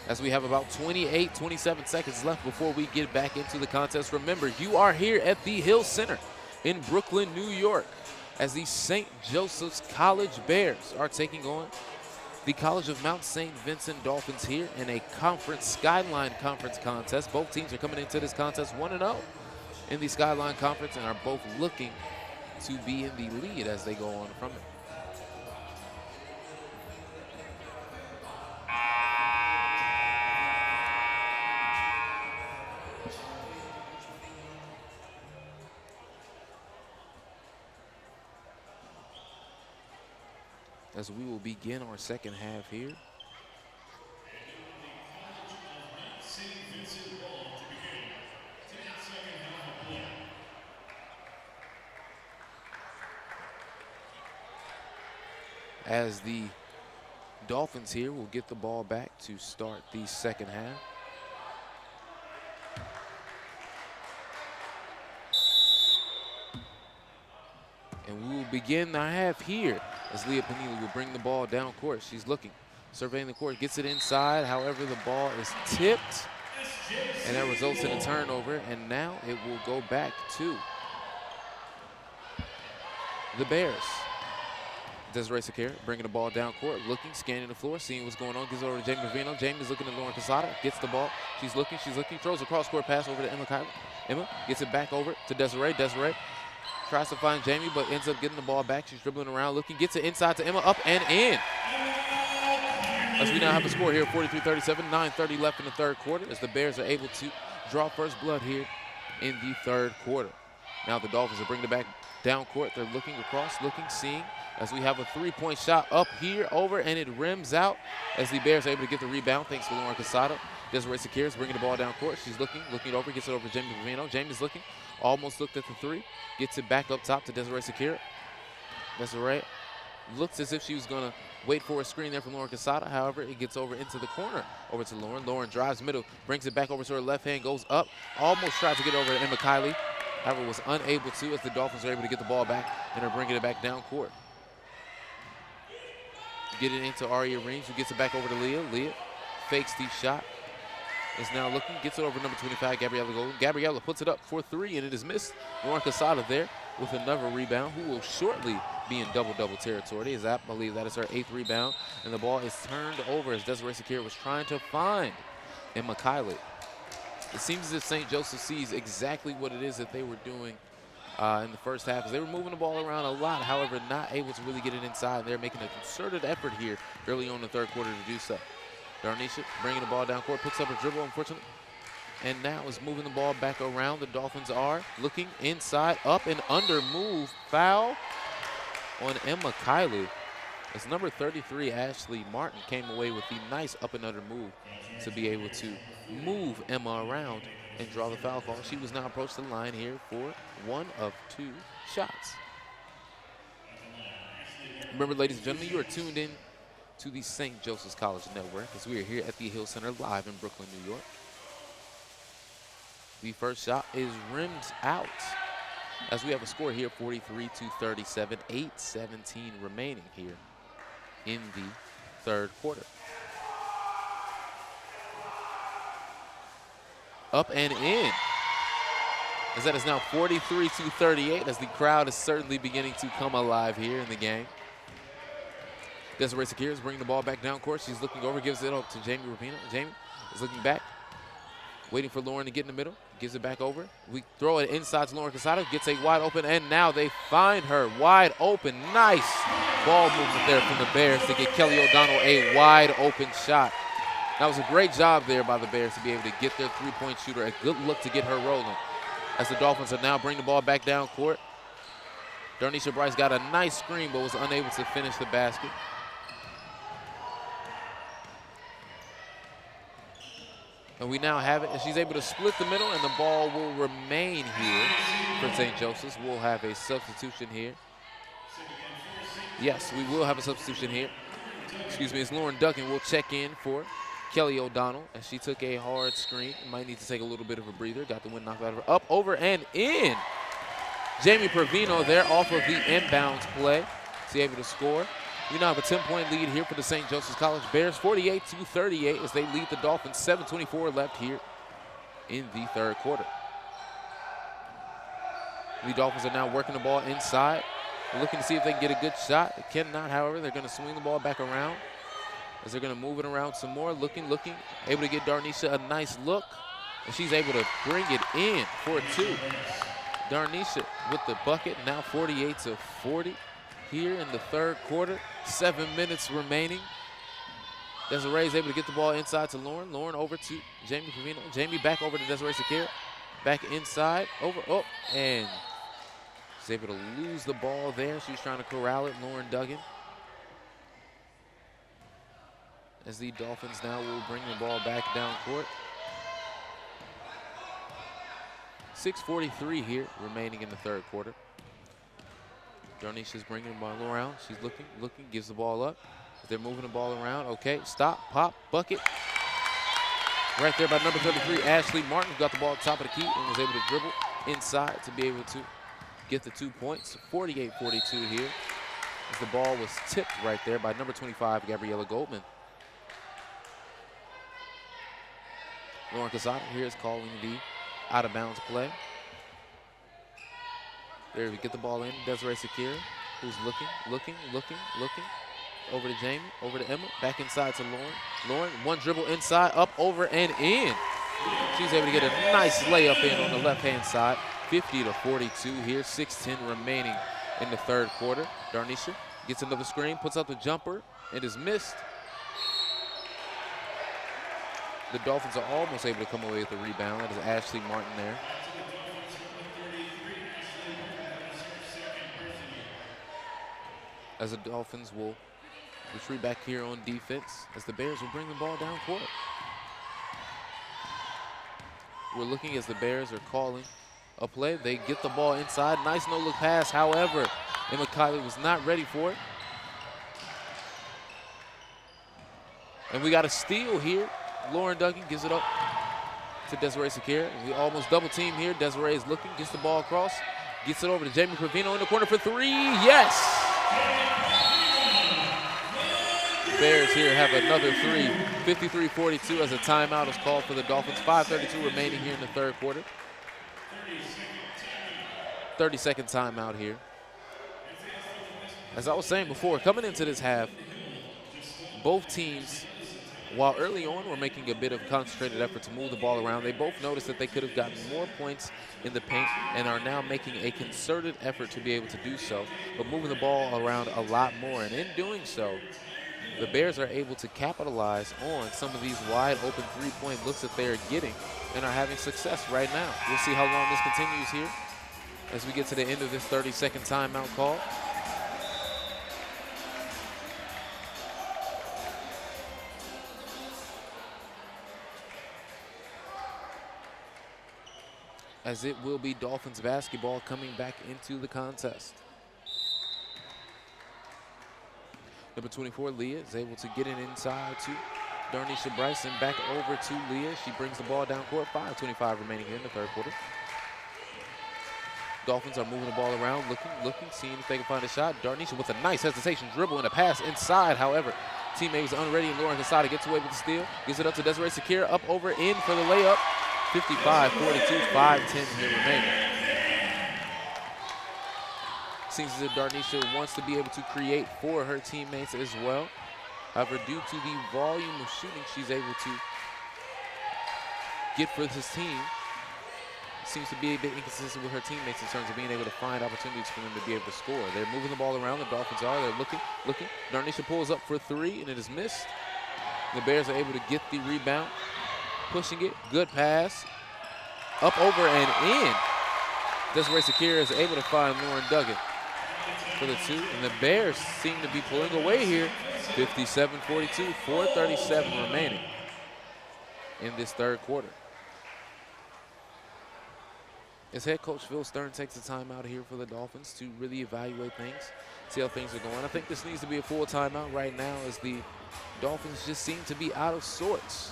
as we have about 27 seconds left before we get back into the contest. Remember, you are here at the Hill Center in Brooklyn, New York, as the St. Joseph's College Bears are taking on the College of Mount St. Vincent Dolphins here in a Skyline Conference contest. Both teams are coming into this contest 1-0 in the Skyline Conference and are both looking to be in the lead as they go on from it. As we will begin our second half here. As the Dolphins here will get the ball back to start the second half. And we will begin the half here as Leah Panili will bring the ball down court. She's looking, surveying the court, gets it inside. However, the ball is tipped, and that results in a turnover. And now it will go back to the Bears. Desiree Sakira bringing the ball down court, looking, scanning the floor, seeing what's going on, gives it over to Jamie Provino. Jamie's looking at Lauren Casada, gets the ball. She's looking, throws a cross-court pass over to Emma Kiley. Emma gets it back over to Desiree. Desiree tries to find Jamie, but ends up getting the ball back. She's dribbling around, looking, gets it inside to Emma, up and in. As we now have a score here, 43-37, 9:30 left in the third quarter, as the Bears are able to draw first blood here in the third quarter. Now the Dolphins are bringing it back down court. They're looking across, seeing, as we have a 3-point shot up here, over, and it rims out as the Bears are able to get the rebound thanks to Lauren Casada. Desiree Sakira is bringing the ball down court. She's looking over, gets it over to Jamie Provino. Jamie's looking, almost looked at the 3, gets it back up top to Desiree Sakira. Desiree looks as if she was going to wait for a screen there from Lauren Casada. However, it gets over into the corner, over to Lauren. Lauren drives middle, brings it back over to her left hand, goes up, almost tried to get over to Emma Kiley. However, was unable to, as the Dolphins are able to get the ball back and are bringing it back down court. Get it into Aria Reams, who gets it back over to Leah. Leah fakes the shot, is now looking, gets it over number 25, Gabriella Golden. Gabriella puts it up for 3, and it is missed. Lauren Casada there with another rebound, who will shortly be in double-double territory, as I believe that is her 8th rebound. And the ball is turned over as Desiree Sakira was trying to find Emma Kiley. It seems as if St. Joseph sees exactly what it is that they were doing in the first half, because they were moving the ball around a lot, however, not able to really get it inside. They're making a concerted effort here early on in the third quarter to do so. Darnisha bringing the ball down court, picks up a dribble, unfortunately, and now is moving the ball back around. The Dolphins are looking inside, up and under move, foul on Emma Kylie. As number 33, Ashley Martin, came away with the nice up and under move to be able to move Emma around and draw the foul call. She was now approached the line here for one of two shots. Remember, ladies and gentlemen, you are tuned in to the St. Joseph's College Network as we are here at the Hill Center live in Brooklyn, New York. The first shot is rimmed out as we have a score here, 43-37, 8:17 remaining here in the third quarter. Up and in. As that is now 43-38, as the crowd is certainly beginning to come alive here in the game. Desiree Sakir is bringing the ball back down court. She's looking over, gives it up to Jamie Rapino. Jamie is looking back, waiting for Lauren to get in the middle. Gives it back over. We throw it inside to Lauren Casado. Gets a wide open, and now they find her wide open. Nice ball movement there from the Bears to get Kelly O'Donnell a wide open shot. That was a great job there by the Bears to be able to get their three-point shooter a good look to get her rolling. As the Dolphins are now bringing the ball back down court. Darnisha Bryce got a nice screen but was unable to finish the basket. And we now have it, and she's able to split the middle, and the ball will remain here for St. Joseph's. We'll have a substitution here. Yes, we will have a substitution here. Excuse me, it's Lauren Duggan will check in for Kelly O'Donnell, and she took a hard screen. Might need to take a little bit of a breather. Got the wind knocked out of her. Up, over, and in. Jamie Provino there off of the inbounds play. She's able to score. We now have a 10-point lead here for the St. Joseph's College Bears, 48-38 as they lead the Dolphins. 7:24 left here in the third quarter. The Dolphins are now working the ball inside, looking to see if they can get a good shot. They cannot, however. They're going to swing the ball back around as they're going to move it around some more. Looking, able to get Darnisha a nice look, and she's able to bring it in for two. Darnisha with the bucket, now 48-40 here in the third quarter. 7 minutes remaining. Desiree is able to get the ball inside to Lauren. Lauren over to Jamie Pavino. Jamie back over to Desiree Sakir. Back inside, over, and she's able to lose the ball there. She was trying to corral it, Lauren Duggan. As the Dolphins now will bring the ball back down court. 6:43 here remaining in the third quarter. Darnisha's bringing the ball around. She's looking, gives the ball up. They're moving the ball around. Okay, stop, pop, bucket. Right there by number 33, Ashley Martin, who got the ball at the top of the key and was able to dribble inside to be able to get the 2 points. 48-42 here as the ball was tipped right there by number 25, Gabriella Goldman. Lauren Casada here is calling the out-of-bounds play. There we get the ball in. Desiree Sakir, who's looking. Over to Jamie, over to Emma, back inside to Lauren. Lauren, one dribble inside, up, over, and in. She's able to get a nice layup in on the left-hand side. 50-42 here, 6:10 remaining in the third quarter. Darnisha gets another screen, puts up the jumper, and is missed. The Dolphins are almost able to come away with the rebound. That is Ashley Martin there. As the Dolphins will retreat back here on defense as the Bears will bring the ball down court. We're looking as the Bears are calling a play. They get the ball inside. Nice no-look pass. However, Emma Kylie was not ready for it. And we got a steal here. Lauren Duggan gives it up to Desiree Sakir. We almost double team here. Desiree is looking, gets the ball across, gets it over to Jamie Provino in the corner for three. Yes! The Bears here have another three. 53-42 as a timeout is called for the Dolphins. 5:32 remaining here in the third quarter. 30-second timeout here. As I was saying before, coming into this half, both teams while early on we're making a bit of concentrated effort to move the ball around, they both noticed that they could have gotten more points in the paint and are now making a concerted effort to be able to do so, but moving the ball around a lot more. And in doing so, the Bears are able to capitalize on some of these wide open three-point looks that they are getting and are having success right now. We'll see how long this continues here as we get to the end of this 30-second timeout call. As it will be Dolphins basketball coming back into the contest. Number 24, Leah, is able to get it inside to Darnisha Bryson. Back over to Leah. She brings the ball down court. 5:25 remaining here in the third quarter. Dolphins are moving the ball around, looking, seeing if they can find a shot. Darnisha with a nice hesitation dribble and a pass inside. However, teammate was unready, and Lauren Casada gets away with the steal. Gives it up to Desiree Sakir, up over in for the layup. 55-42, 5:10 here remaining. Seems as if Darnisha wants to be able to create for her teammates as well. However, due to the volume of shooting she's able to get for this team, seems to be a bit inconsistent with her teammates in terms of being able to find opportunities for them to be able to score. They're moving the ball around, the Dolphins are. They're looking. Darnisha pulls up for three, and it is missed. The Bears are able to get the rebound. Pushing it, good pass, up over and in. Desiree Sakir is able to find Lauren Duggan for the two, and the Bears seem to be pulling away here. 57-42, 4:37 remaining in this third quarter. As head coach Phil Stern takes the time out here for the Dolphins to really evaluate things, see how things are going. I think this needs to be a full timeout right now as the Dolphins just seem to be out of sorts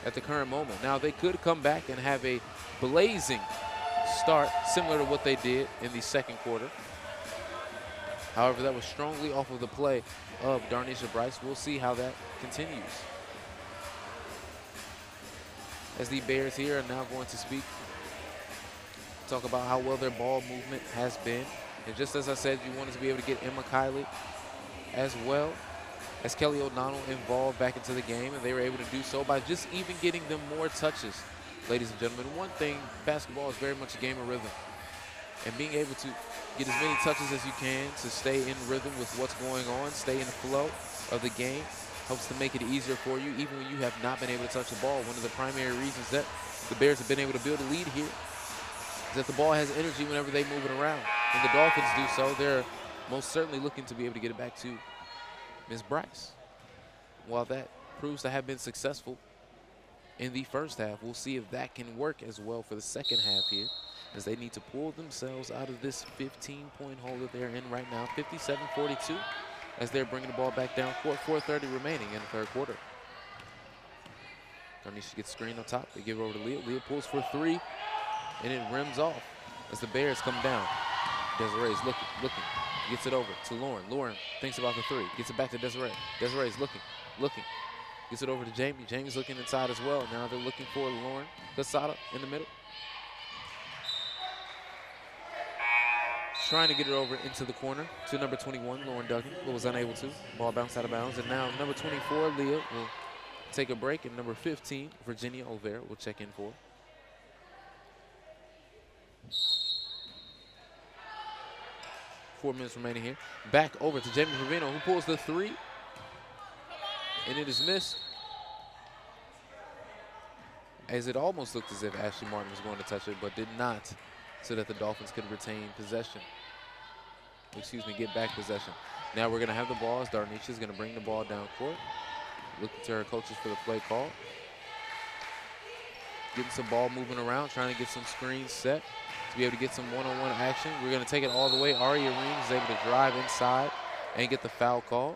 at the current moment. Now, they could come back and have a blazing start similar to what they did in the second quarter. However, that was strongly off of the play of Darnisha Bryce. We'll see how that continues. As the Bears here are now going to speak, talk about how well their ball movement has been. And just as I said, you wanted to be able to get Emma Kiley as well as Kelly O'Donnell involved back into the game, and they were able to do so by just even getting them more touches. Ladies and gentlemen, one thing, basketball is very much a game of rhythm. And being able to get as many touches as you can to stay in rhythm with what's going on, stay in the flow of the game, helps to make it easier for you, even when you have not been able to touch the ball. One of the primary reasons that the Bears have been able to build a lead here is that the ball has energy whenever they move it around. When the Dolphins do so, they're most certainly looking to be able to get it back to Ms. Bryce. While that proves to have been successful in the first half, we'll see if that can work as well for the second half here, as they need to pull themselves out of this 15-point hole that they're in right now. 57-42 as they're bringing the ball back down court. 4:30 remaining in the third quarter. Darnisha gets screened on top. They give it over to Leah. Leah pulls for three, and it rims off as the Bears come down. Desiree's looking. Gets it over to Lauren. Lauren thinks about the three. Gets it back to Desiree. Desiree's looking. Gets it over to Jamie. Jamie's looking inside as well. Now they're looking for Lauren Casada in the middle. Trying to get it over into the corner to number 21, Lauren Duggan, but was unable to. Ball bounced out of bounds. And now number 24, Leah, will take a break. And number 15, Virginia Olvera, will check in for. 4 minutes remaining here. Back over to Jamie Provino, who pulls the three, and it is missed. As it almost looked as if Ashley Martin was going to touch it, but did not, so that the Dolphins could retain possession. Get back possession. Now we're going to have the ball as Darnisha is going to bring the ball down court. Looking to her coaches for the play call. Getting some ball moving around, trying to get some screens set to be able to get some one-on-one action. We're going to take it all the way. Aria Reams is able to drive inside and get the foul call.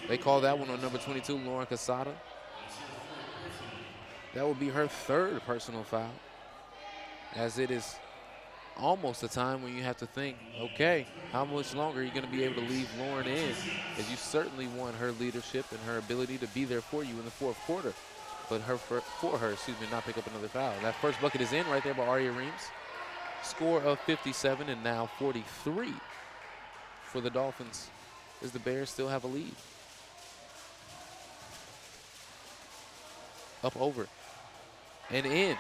They call that one on number 22, Lauren Casada. That will be her third personal foul, as it is almost a time when you have to think, okay, how much longer are you going to be able to leave Lauren in? As you certainly want her leadership and her ability to be there for you in the fourth quarter. But not pick up another foul. That first bucket is in right there by Aria Reams. Score of 57 and now 43 for the Dolphins as the Bears still have a lead. Up over and in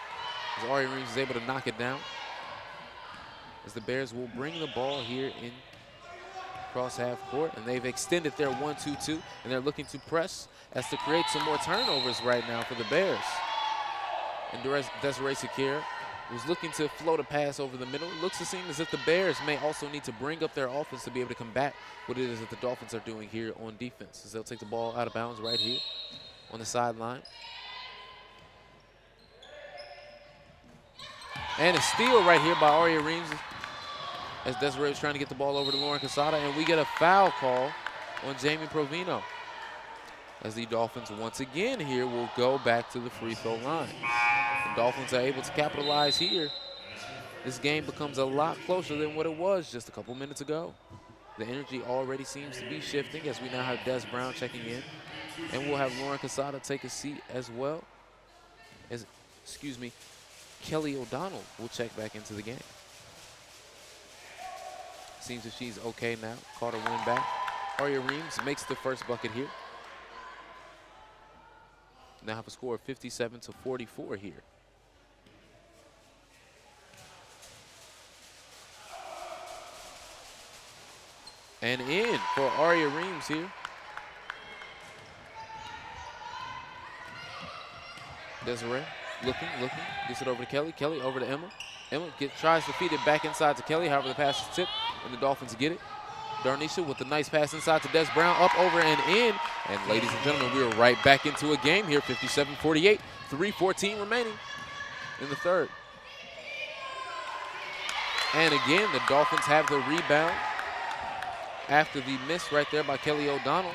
as Ari Reeves is able to knock it down. As the Bears will bring the ball here in cross half court, and they've extended their 1-2-2, and they're looking to press as to create some more turnovers right now for the Bears. And Desiree Sakir was looking to float a pass over the middle. It looks to seem as if the Bears may also need to bring up their offense to be able to combat what it is that the Dolphins are doing here on defense, as they'll take the ball out of bounds right here on the sideline. And a steal right here by Aria Reeves as Desiree is trying to get the ball over to Lauren Casada, and we get a foul call on Jamie Provino as the Dolphins once again here will go back to the free throw line. The Dolphins are able to capitalize here. This game becomes a lot closer than what it was just a couple minutes ago. The energy already seems to be shifting as we now have Des Brown checking in, and we'll have Lauren Casada take a seat as well as, Kelly O'Donnell will check back into the game. Seems that she's okay now. Caught her win back. Aria Reeves makes the first bucket here. Now have a score of 57-44 here. And in for Aria Reeves here. Desiree looking, gets it over to Kelly. Kelly over to Emma. Emma tries to feed it back inside to Kelly. However, the pass is tipped, and the Dolphins get it. Darnisha with the nice pass inside to Des Brown, up, over, and in. And ladies and gentlemen, we are right back into a game here, 57-48, 3:14 remaining in the third. And again, the Dolphins have the rebound after the miss right there by Kelly O'Donnell.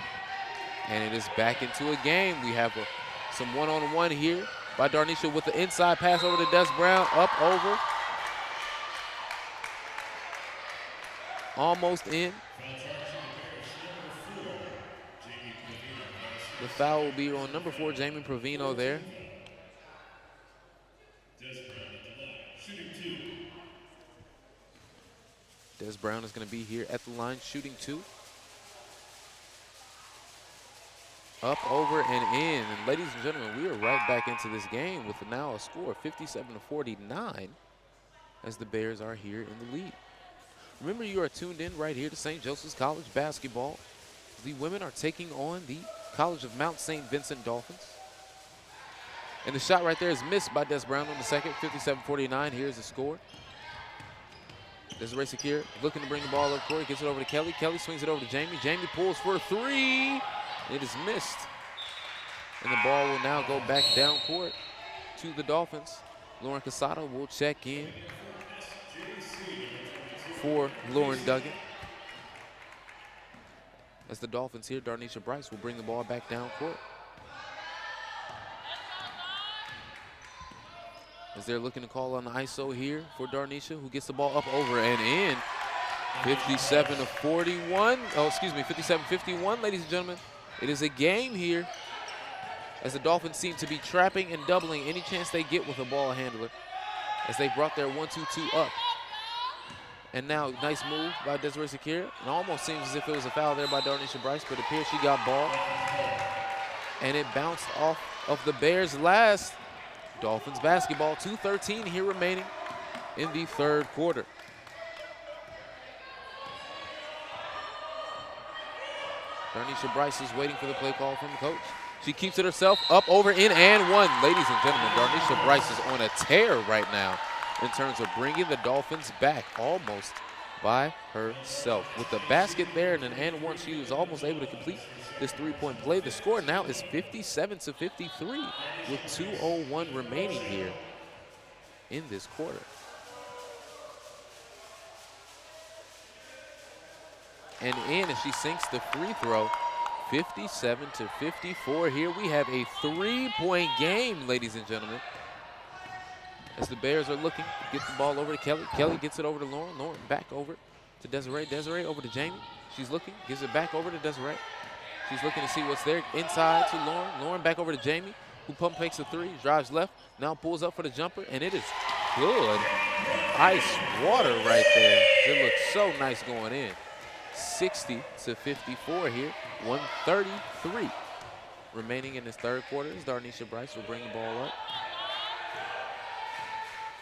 And it is back into a game. We have some one-on-one here by Darnisha with the inside pass over to Des Brown, up, over. Almost in. The foul will be on number 4, Jamie Provino there. Des Brown is going to be here at the line shooting 2. Up, over, and in. And ladies and gentlemen, we are right back into this game with now a score of 57-49 as the Bears are here in the lead. Remember, you are tuned in right here to St. Joseph's College basketball. The women are taking on the College of Mount St. Vincent Dolphins. And the shot right there is missed by Des Brown on the second, 57-49. Here's the score. Desiree Sakir looking to bring the ball up court. Gets it over to Kelly. Kelly swings it over to Jamie. Jamie pulls for a 3. It is missed. And the ball will now go back down court to the Dolphins. Lauren Casada will check in for Lauren Duggan. As the Dolphins here, Darnisha Bryce will bring the ball back down court. As they're looking to call on the ISO here for Darnisha, who gets the ball up, over, and in. 57-41. Oh, excuse me, 57-51, ladies and gentlemen. It is a game here as the Dolphins seem to be trapping and doubling any chance they get with a ball handler as they brought their 1-2-2 up. And now, nice move by Desiree Sakir. It almost seems as if it was a foul there by Darnisha Bryce, but it appears she got ball. And it bounced off of the Bears' last. Dolphins basketball, 2:13 here remaining in the third quarter. Darnisha Bryce is waiting for the play call from the coach. She keeps it herself, up, over, in, and one. Ladies and gentlemen, Darnisha Bryce is on a tear right now in terms of bringing the Dolphins back almost by herself. With the basket there and an and one, she was almost able to complete this three-point play. The score now is 57-53 with 2:01 remaining here in this quarter. And in as she sinks the free throw, 57-54. Here we have a 3-point game, ladies and gentlemen. As the Bears are looking to get the ball over to Kelly. Kelly gets it over to Lauren. Lauren back over to Desiree. Desiree over to Jamie. She's looking, gives it back over to Desiree. She's looking to see what's there. Inside to Lauren. Lauren back over to Jamie, who pump fakes a 3, drives left, now pulls up for the jumper, and it is good. Ice water right there. It looks so nice going in. 60-54 here. 1:33 remaining in this third quarter. As Darnisha Bryce will bring the ball up.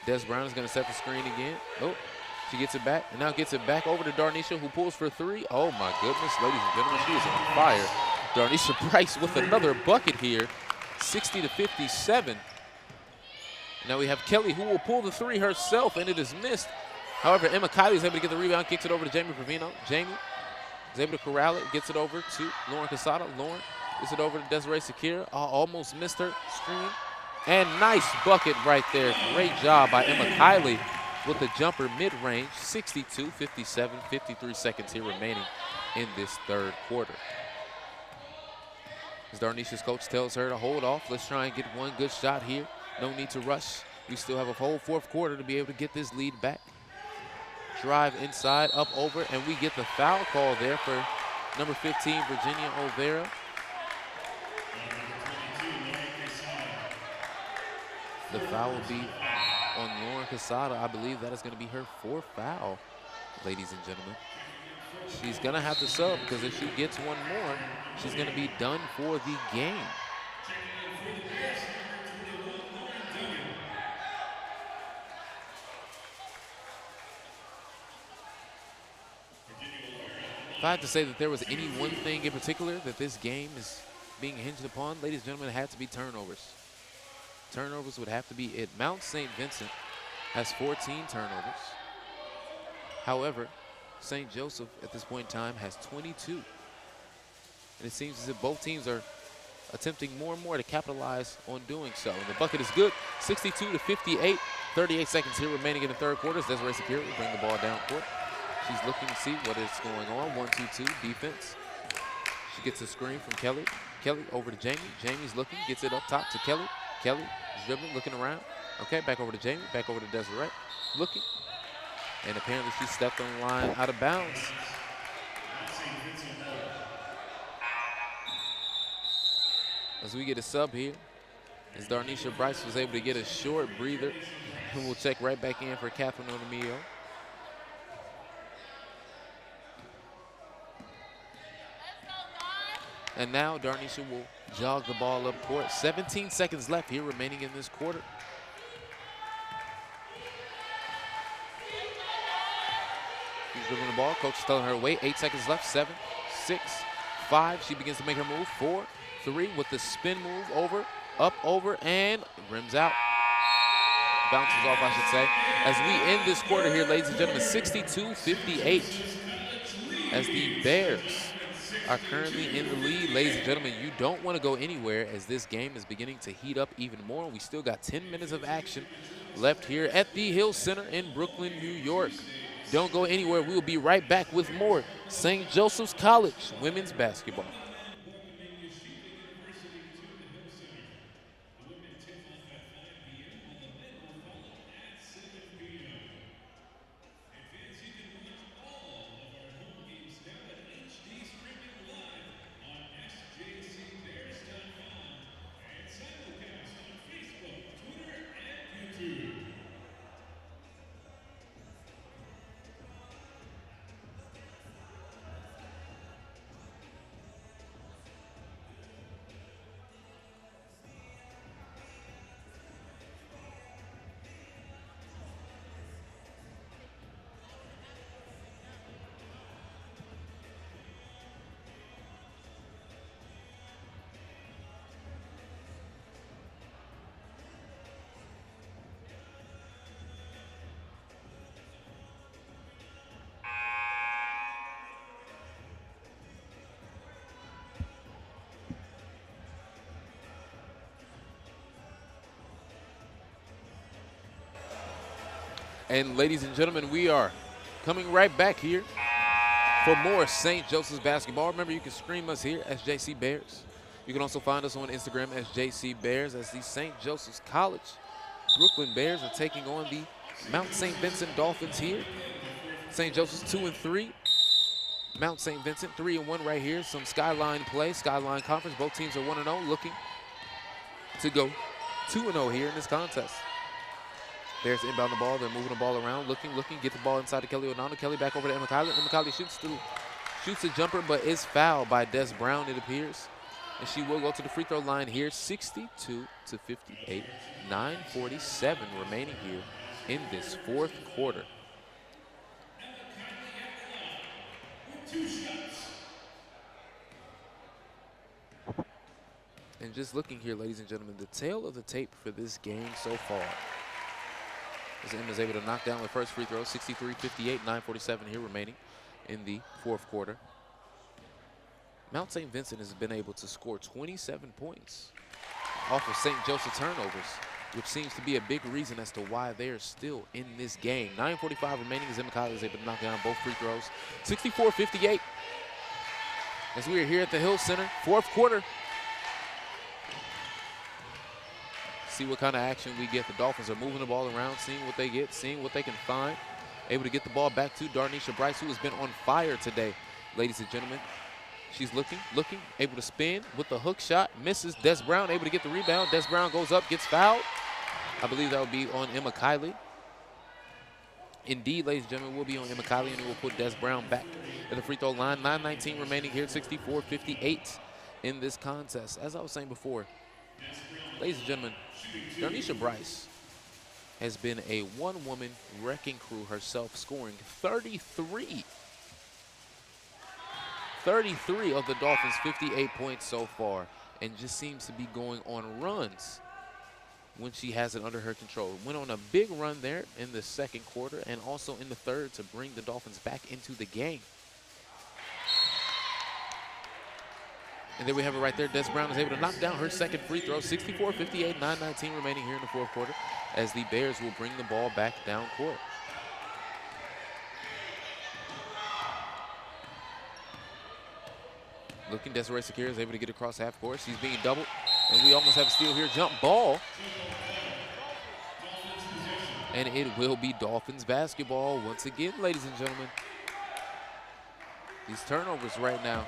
Des Brown is going to set the screen again. Oh, she gets it back, and now gets it back over to Darnisha, who pulls for three. Oh my goodness, ladies and gentlemen, she is on fire. Darnisha Bryce with another bucket here, 60-57. Now we have Kelly, who will pull the three herself, and it is missed. However, Emma Kiley is able to get the rebound, kicks it over to Jamie Provino. Jamie is able to corral it, gets it over to Lauren Casada. Lauren gets it over to Desiree Sakira. Almost missed her screen. And nice bucket right there. Great job by Emma Kiley with the jumper mid-range. 62-57, 53 seconds here remaining in this third quarter. As Darnisha's coach tells her to hold off, let's try and get one good shot here. No need to rush. We still have a whole fourth quarter to be able to get this lead back. Drive inside, up over, and we get the foul call there for number 15, Virginia Olvera. The foul will be on Lauren Casada. I believe that is going to be her fourth foul, ladies and gentlemen. She's going to have to sub because if she gets one more, she's going to be done for the game. If I had to say that there was any one thing in particular that this game is being hinged upon, ladies and gentlemen, it had to be turnovers. Turnovers would have to be it. Mount St. Vincent has 14 turnovers. However, St. Joseph at this point in time has 22. And it seems as if both teams are attempting more and more to capitalize on doing so. And the bucket is good, 62-58. 38 seconds here remaining in the third quarter. Desiree Sakira will bring the ball down court. She's looking to see what is going on. 1-2-2 defense. She gets a screen from Kelly. Kelly over to Jamie. Jamie's looking, gets it up top to Kelly. Kelly dribbling, looking around. Okay, back over to Jamie, back over to Desiree. Looking. And apparently she stepped on the line out of bounds. As we get a sub here, as Darnisha Bryce was able to get a short breather, and we'll check right back in for Catherine Onamio. And now Darnisha will jog the ball up court. 17 seconds left here remaining in this quarter. She's dribbling the ball. Coach is telling her to wait. 8 seconds left. 7, 6, 5. She begins to make her move. 4, 3 with the spin move over, up, over, and rims out. Bounces off, I should say. As we end this quarter here, ladies and gentlemen, 62-58. As the Bears are currently in the lead. Ladies and gentlemen, you don't want to go anywhere as this game is beginning to heat up even more. We still got 10 minutes of action left here at the Hill Center in Brooklyn, New York. Don't go anywhere. We will be right back with more St. Joseph's College women's basketball. And ladies and gentlemen, we are coming right back here for more St. Joseph's basketball. Remember, you can stream us here as JC Bears. You can also find us on Instagram as JC Bears, as the St. Joseph's College Brooklyn Bears are taking on the Mount St. Vincent Dolphins here. St. Joseph's 2-3. Mount St. Vincent 3-1 right here. Some Skyline play, Skyline Conference. Both teams are 1-0, looking to go 2-0 here in this contest. Bears inbound the ball. They're moving the ball around, looking, get the ball inside to Kelly O'Donnell. Kelly back over to Emma Kiley. Emma Kiley shoots through. Shoots a jumper, but is fouled by Des Brown, it appears. And she will go to the free throw line here, 62-58. 9:47 remaining here in this fourth quarter. And just looking here, ladies and gentlemen, the tail of the tape for this game so far. As Emma's able to knock down the first free throw, 63-58, 9:47 here remaining in the fourth quarter. Mount St. Vincent has been able to score 27 points off of St. Joseph turnovers, which seems to be a big reason as to why they're still in this game. 9:45 remaining as Emma Kylie is able to knock down both free throws. 64-58 as we are here at the Hill Center, fourth quarter. See what kind of action we get. The Dolphins are moving the ball around, seeing what they get, seeing what they can find. Able to get the ball back to Darnisha Bryce, who has been on fire today, ladies and gentlemen. She's looking, able to spin with the hook shot, misses. Des Brown able to get the rebound. Des Brown goes up, gets fouled. I believe that will be on Emma Kylie. Indeed, ladies and gentlemen, will be on Emma Kylie, and it will put Des Brown back at the free throw line. 9:19 remaining here, 64-58 in this contest. As I was saying before, ladies and gentlemen, Darnisha Bryce has been a one-woman wrecking crew herself, scoring 33 of the Dolphins' 58 points so far, and just seems to be going on runs when she has it under her control. Went on a big run there in the second quarter and also in the third to bring the Dolphins back into the game. And there we have it right there. Des Brown is able to knock down her second free throw. 64-58, 9:19 remaining here in the fourth quarter as the Bears will bring the ball back down court. Looking, Desiree Sakira is able to get across half court. She's being doubled, and we almost have a steal here. Jump ball. And it will be Dolphins basketball once again, ladies and gentlemen. These turnovers right now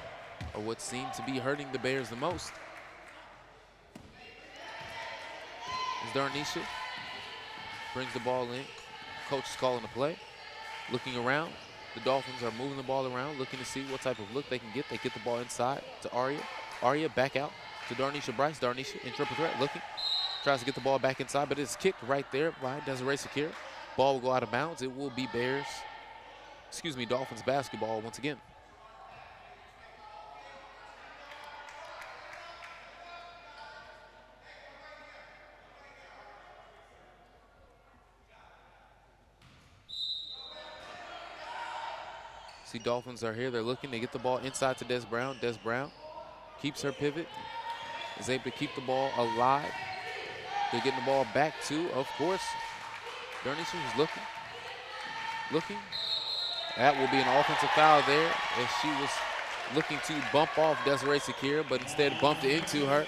are what seem to be hurting the Bears the most. As Darnisha brings the ball in. Coach is calling the play. Looking around. The Dolphins are moving the ball around, looking to see what type of look they can get. They get the ball inside to Aria. Aria back out to Darnisha Bryce. Darnisha in triple threat, looking. Tries to get the ball back inside, but it's kicked right there by Desiree Sakira. Ball will go out of bounds. It will be Dolphins basketball once again. See, Dolphins are here. They're looking. They get the ball inside to Des Brown. Des Brown keeps her pivot, is able to keep the ball alive. They're getting the ball back to, of course, Darnisha is looking. That will be an offensive foul there as she was looking to bump off Desiree Sakira, but instead bumped into her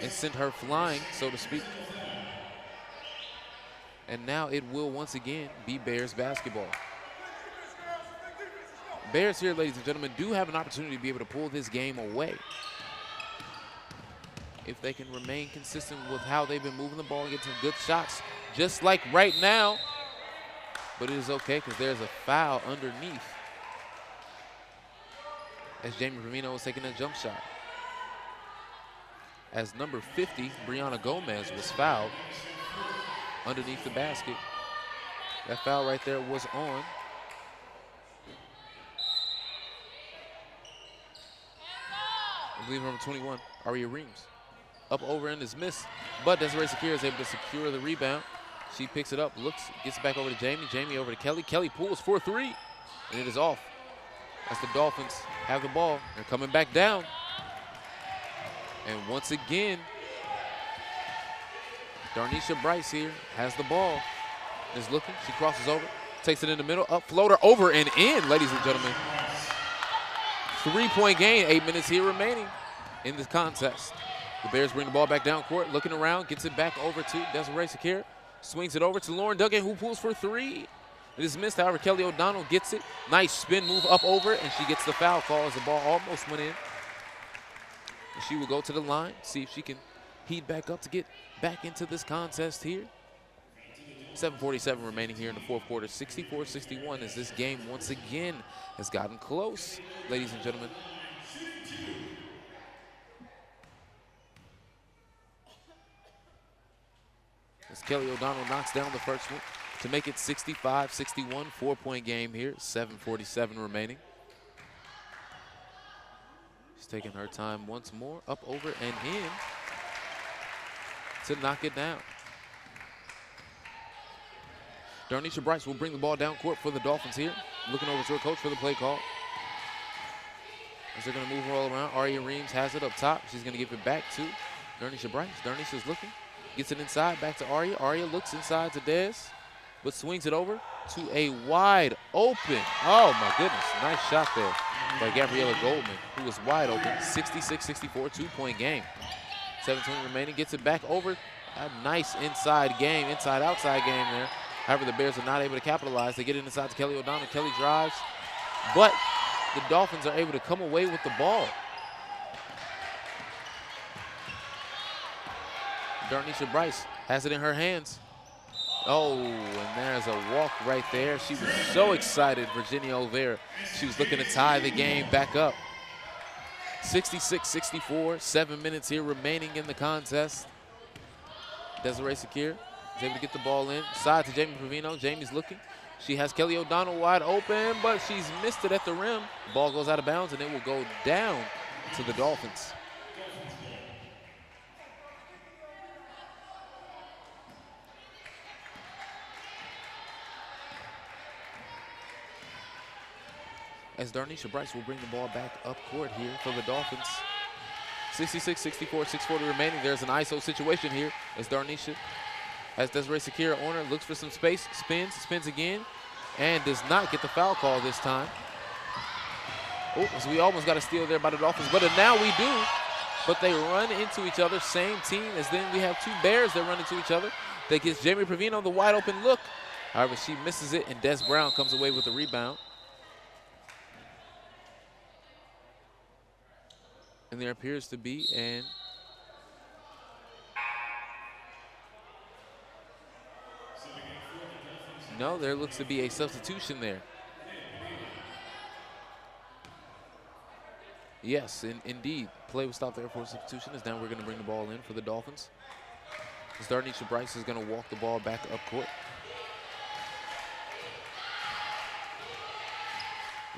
and sent her flying, so to speak. And now it will once again be Bears basketball. Bears here, ladies and gentlemen, do have an opportunity to be able to pull this game away if they can remain consistent with how they've been moving the ball and get some good shots, just like right now. But it is okay because there's a foul underneath as Jamie Firmino was taking a jump shot. As number 50, Brianna Gomez, was fouled underneath the basket. That foul right there was on I believe number 21, Aria Reams. Up over and is missed, but Desiree Sakira is able to secure the rebound. She picks it up, looks, gets back over to Jamie. Jamie over to Kelly. Kelly pulls for three, and it is off. As the Dolphins have the ball, they're coming back down. And once again, Darnisha Bryce here has the ball. Is looking, she crosses over, takes it in the middle, up floater, over and in, ladies and gentlemen. 3-point gain, 8 minutes here remaining in this contest. The Bears bring the ball back down court, looking around, gets it back over to Desiree Sakira, swings it over to Lauren Duggan, who pulls for three. It is missed, however, Kelly O'Donnell gets it. Nice spin move up over it, and she gets the foul call as the ball almost went in. And she will go to the line, see if she can heat back up to get back into this contest here. 7:47 remaining here in the fourth quarter. 64-61 as this game once again has gotten close, ladies and gentlemen. As Kelly O'Donnell knocks down the first one to make it 65-61, 4-point game here, 7:47 remaining. She's taking her time once more, up, over, and in to knock it down. Darnisha Bryce will bring the ball down court for the Dolphins here. Looking over to her coach for the play call. As they're going to move her all around, Aria Reams has it up top. She's going to give it back to Darnisha Bryce. Darnisha's looking, gets it inside, back to Aria. Aria looks inside to Dez, but swings it over to a wide open. Oh my goodness, nice shot there by Gabriella Goldman, who was wide open. 66-64, 2-point game. 7:20 remaining, gets it back over. A nice inside game, inside-outside game there. However, the Bears are not able to capitalize. They get it inside to Kelly O'Donnell. Kelly drives, but the Dolphins are able to come away with the ball. Darnisha Bryce has it in her hands. Oh, and there's a walk right there. She was so excited, Virginia Olvera. She was looking to tie the game back up. 66-64, 7 minutes here remaining in the contest. Desiree Sakir is able to get the ball in. Side to Jamie Provino. Jamie's looking. She has Kelly O'Donnell wide open, but she's missed it at the rim. The ball goes out of bounds, and it will go down to the Dolphins. As Darnisha Bryce will bring the ball back up court here for the Dolphins. 66-64, 6:40 remaining. There's an ISO situation here as Darnisha has Desiree Sakira on her, looks for some space, spins again, and does not get the foul call this time. Oh, so we almost got a steal there by the Dolphins, but now we do. But they run into each other, same team, as then we have two Bears that run into each other. That gets Jamie Provino the wide open look. However, she misses it, and Des Brown comes away with the rebound. And there appears to be an no, there looks to be a substitution there. Yes, indeed. Play was stopped there for a substitution, as now we're going to bring the ball in for the Dolphins. As Darnisha Bryce is going to walk the ball back up court.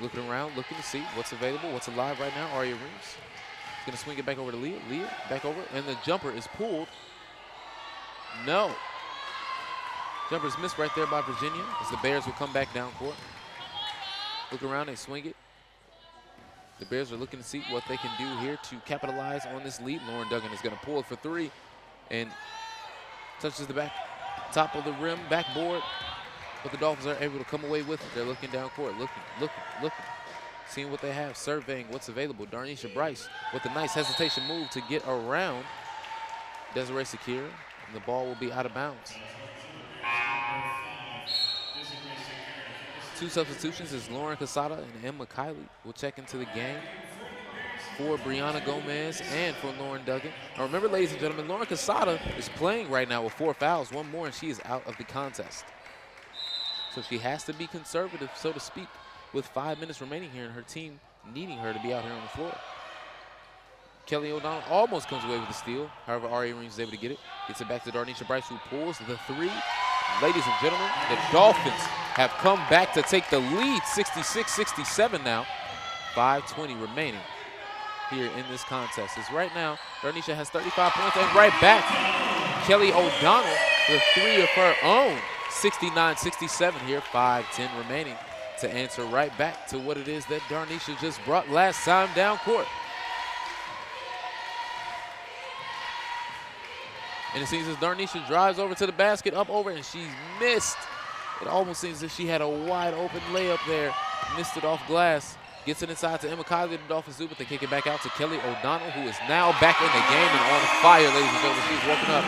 Looking around, looking to see what's available, what's alive right now. Aria Reams. Going to swing it back over to Leah. Leah back over, and the jumper is pulled. No. Jumper is missed right there by Virginia as the Bears will come back down court. Look around, they swing it. The Bears are looking to see what they can do here to capitalize on this lead. Lauren Duggan is going to pull it for three and touches the back top of the rim, backboard. But the Dolphins are able to come away with it. They're looking down court, looking. Seeing what they have, surveying what's available. Darnisha Bryce with a nice hesitation move to get around Desiree Sakir, and the ball will be out of bounds. Two substitutions is Lauren Casada and Emma Kiley will check into the game for Brianna Gomez and for Lauren Duggan. Now remember, ladies and gentlemen, Lauren Casada is playing right now with 4 fouls, 1 more, and she is out of the contest. So she has to be conservative, so to speak, with 5 minutes remaining here and her team needing her to be out here on the floor. Kelly O'Donnell almost comes away with the steal. However, Aria Reams is able to get it. Gets it back to Darnisha Bryce, who pulls the 3. Ladies and gentlemen, the Dolphins have come back to take the lead, 66-67 now. 5:20 remaining here in this contest. As right now, Darnisha has 35 points, and right back, Kelly O'Donnell with 3 of her own. 69-67 here, 5:10 remaining to answer right back to what it is that Darnisha just brought last time down court. And it seems as Darnisha drives over to the basket, up over, and she's missed. It almost seems as if she had a wide open layup there. Missed it off glass. Gets it inside to Emma Kiley, the Dolphins do, but they kick it back out to Kelly O'Donnell, who is now back in the game and on fire, ladies and gentlemen. She's woken up.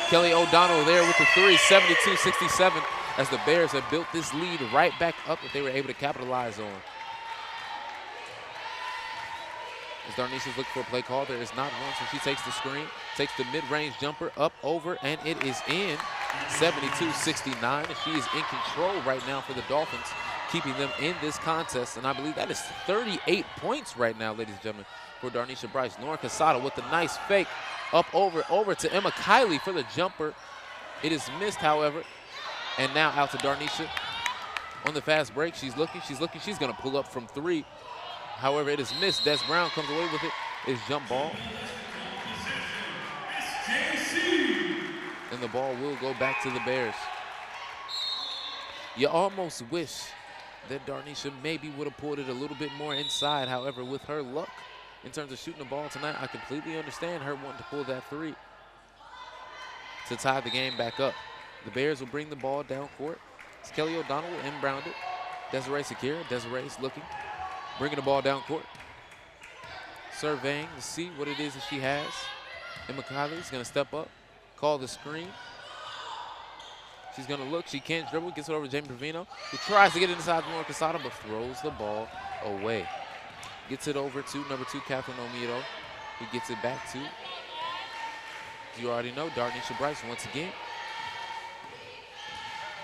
Kelly O'Donnell there with the 3, 72-67. As the Bears have built this lead right back up that they were able to capitalize on. As Darnisha's looking for a play call, there is not one, so she takes the screen, takes the mid-range jumper up, over, and it is in. 72-69, and she is in control right now for the Dolphins, keeping them in this contest, and I believe that is 38 points right now, ladies and gentlemen, for Darnisha Bryce. Lauren Casada with the nice fake, up, over to Emma Kiley for the jumper. It is missed, however, and now out to Darnisha on the fast break. She's looking, she's gonna pull up from 3. However, it is missed. Des Brown comes away with it. It's jump ball. And the ball will go back to the Bears. You almost wish that Darnisha maybe would have pulled it a little bit more inside. However, with her luck in terms of shooting the ball tonight, I completely understand her wanting to pull that 3 to tie the game back up. The Bears will bring the ball down court. It's Kelly O'Donnell will inbound it. Desiree Sakira. Desiree is looking. Bringing the ball down court. Surveying to see what it is that she has. Emma Kiley is going to step up, call the screen. She's going to look. She can't dribble. Gets it over to Jamie Provino, who tries to get it inside Lauren Casada, but throws the ball away. Gets it over to number 2, Catherine Omido, who gets it back to, as you already know, Darnisha Bryce once again,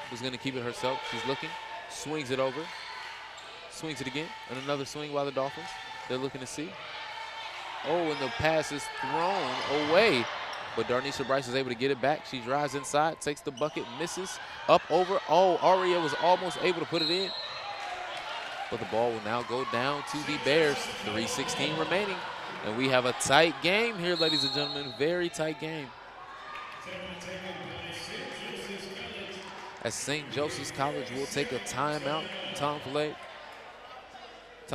who's going to keep it herself. She's looking. Swings it over. Swings it again, and another swing by the Dolphins. They're looking to see. Oh, and the pass is thrown away. But Darnisha Bryce is able to get it back. She drives inside, takes the bucket, misses. Up, over. Oh, Aria was almost able to put it in. But the ball will now go down to the Bears. 3:16 remaining. And we have a tight game here, ladies and gentlemen. Very tight game. As St. Joseph's College will take a timeout. Tom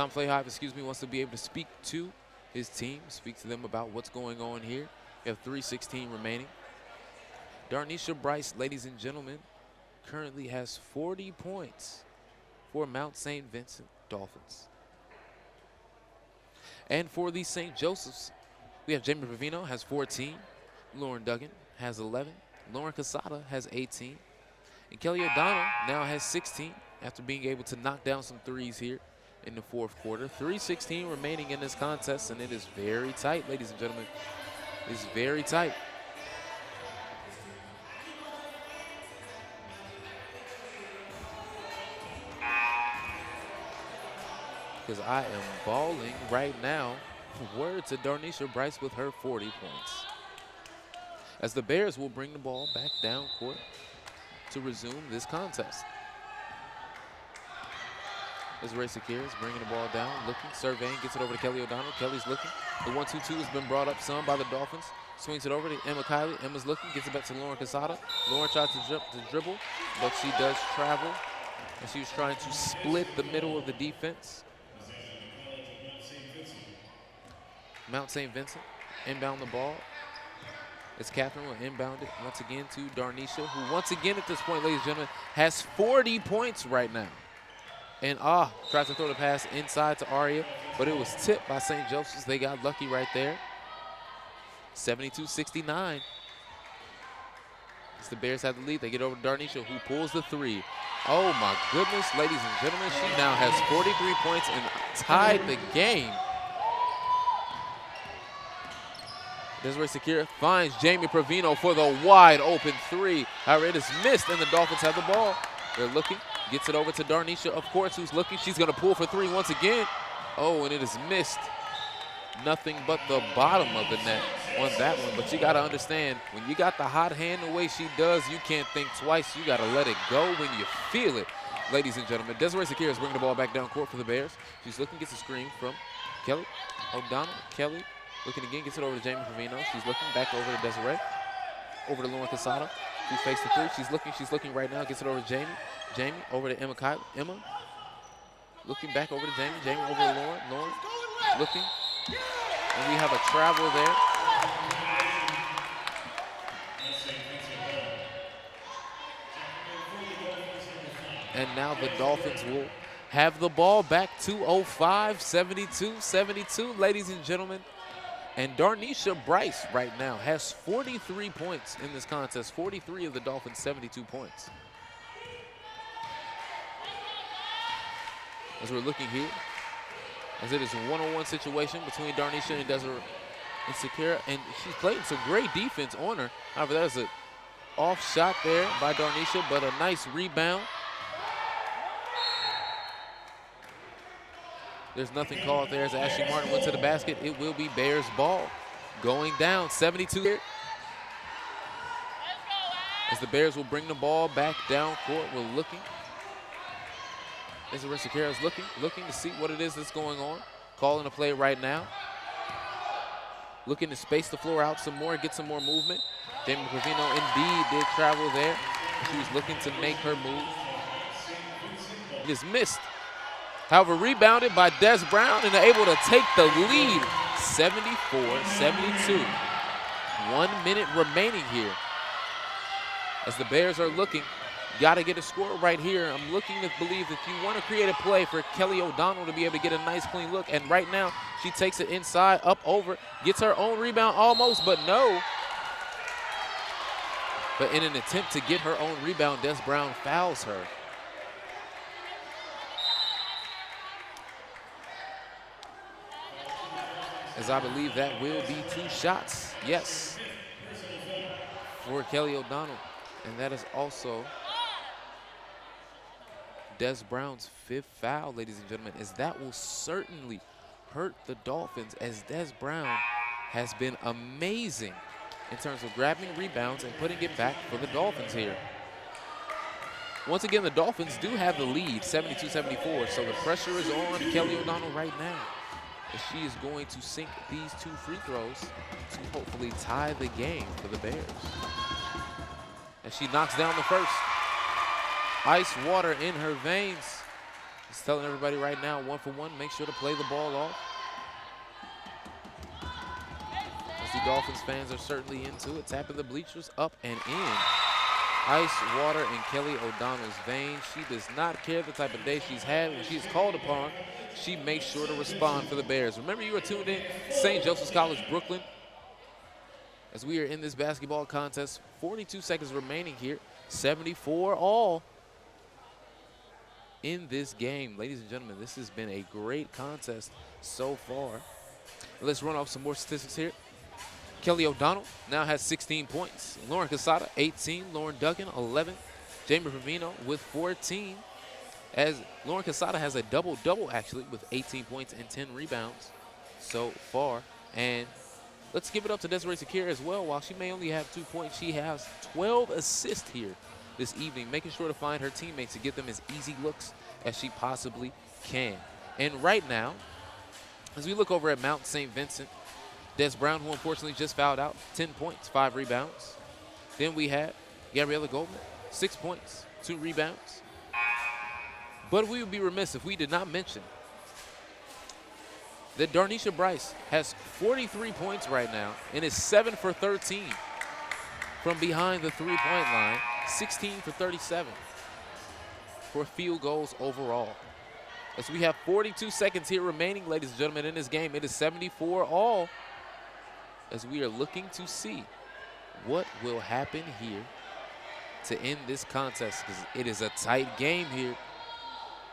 Flahive, wants to be able to speak to his team, speak to them about what's going on here. We have 3:16 remaining. Darnisha Bryce, ladies and gentlemen, currently has 40 points for Mount St. Vincent Dolphins. And for the St. Joseph's, we have Jamie Provino has 14. Lauren Duggan has 11. Lauren Casada has 18. And Kelly O'Donnell now has 16 after being able to knock down some threes here in the fourth quarter. 3:16 remaining in this contest, and it is very tight, ladies and gentlemen. It's very tight. Because I am balling right now. Word to Darnisha Bryce with her 40 points. As the Bears will bring the ball back down court to resume this contest. As Ray Sakir is bringing the ball down, looking, surveying, gets it over to Kelly O'Donnell. Kelly's looking. The 1-2-2 has been brought up some by the Dolphins. Swings it over to Emma Kiley. Emma's looking, gets it back to Lauren Casada. Lauren tries to dribble, but she does travel. And she was trying to split the middle of the defense. Mount St. Vincent inbound the ball. As Catherine will inbound it once again to Darnisha, who once again at this point, ladies and gentlemen, has 40 points right now. And tries to throw the pass inside to Aria, but it was tipped by St. Joseph's. They got lucky right there. 72-69. As the Bears have the lead, they get over to Darnisha, who pulls the 3. Oh my goodness, ladies and gentlemen, she now has 43 points and tied the game. Desiree Sakira finds Jamie Provino for the wide open 3. However, it is missed, and the Dolphins have the ball. They're looking, gets it over to Darnisha, of course, who's looking. She's going to pull for 3 once again. Oh, and it is missed. Nothing but the bottom of the net on that one. But you got to understand, when you got the hot hand the way she does, you can't think twice. You got to let it go when you feel it, ladies and gentlemen. Desiree Sakira is bringing the ball back down court for the Bears. She's looking, gets a screen from Kelly O'Donnell. Kelly looking again, gets it over to Jamie Provino. She's looking back over to Desiree. Over to Lauren Casada, who faced the 3. She's looking right now, gets it over to Jamie. Jamie over to Emma Kiley. Emma looking back over to Jamie. Jamie over to Lauren. Lauren looking. And we have a travel there. And now the Dolphins will have the ball back. 2:05, 72-72, ladies and gentlemen. And Darnisha Bryce right now has 43 points in this contest. 43 of the Dolphins' 72 points. As we're looking here, as it is a one-on-one situation between Darnisha and Desiree and Sakira, and she's playing some great defense on her. However, that is an off shot there by Darnisha, but a nice rebound. There's nothing called there as Ashley Martin went to the basket. It will be Bears ball going down, 72 here. As the Bears will bring the ball back down court. We're looking. Desiree Sakira is looking to see what it is that's going on. Calling a play right now. Looking to space the floor out some more, get some more movement. Jamie Pavino indeed did travel there. She was looking to make her move. It is missed. However, rebounded by Des Brown and able to take the lead, 74-72. 1 minute remaining here. As the Bears are looking, got to get a score right here. I'm looking to believe that you want to create a play for Kelly O'Donnell to be able to get a nice clean look. And right now, she takes it inside, up over, gets her own rebound almost, but no. But in an attempt to get her own rebound, Des Brown fouls her. As I believe that will be 2 shots, yes, for Kelly O'Donnell. And that is also Des Brown's 5th foul, ladies and gentlemen, as that will certainly hurt the Dolphins, as Des Brown has been amazing in terms of grabbing rebounds and putting it back for the Dolphins here. Once again, the Dolphins do have the lead, 72-74, so the pressure is on Kelly O'Donnell right now, as she is going to sink these 2 free throws to hopefully tie the game for the Bears. As she knocks down the first. Ice water in her veins. Just telling everybody right now, 1 for 1, make sure to play the ball off. As the Dolphins fans are certainly into it, tapping the bleachers up and in. Ice water in Kelly O'Donnell's veins. She does not care the type of day she's had. When she's called upon, she makes sure to respond for the Bears. Remember, you are tuned in to St. Joseph's College, Brooklyn. As we are in this basketball contest, 42 seconds remaining here, 74 all in this game. Ladies and gentlemen, this has been a great contest so far. Let's run off some more statistics here. Kelly O'Donnell now has 16 points. Lauren Casada, 18. Lauren Duggan, 11. Jamie Pavino with 14. As Lauren Casada has a double-double, actually, with 18 points and 10 rebounds so far. And let's give it up to Desiree Sakira as well. While she may only have 2 points, she has 12 assists here this evening, making sure to find her teammates to get them as easy looks as she possibly can. And right now, as we look over at Mount St. Vincent, Des Brown, who unfortunately just fouled out, 10 points, 5 rebounds. Then we have Gabriella Goldman, 6 points, 2 rebounds. But we would be remiss if we did not mention that Darnisha Bryce has 43 points right now and is 7 for 13 from behind the 3-point line, 16 for 37 for field goals overall. As we have 42 seconds here remaining, ladies and gentlemen, in this game, it is 74 all, as we are looking to see what will happen here to end this contest, because it is a tight game here.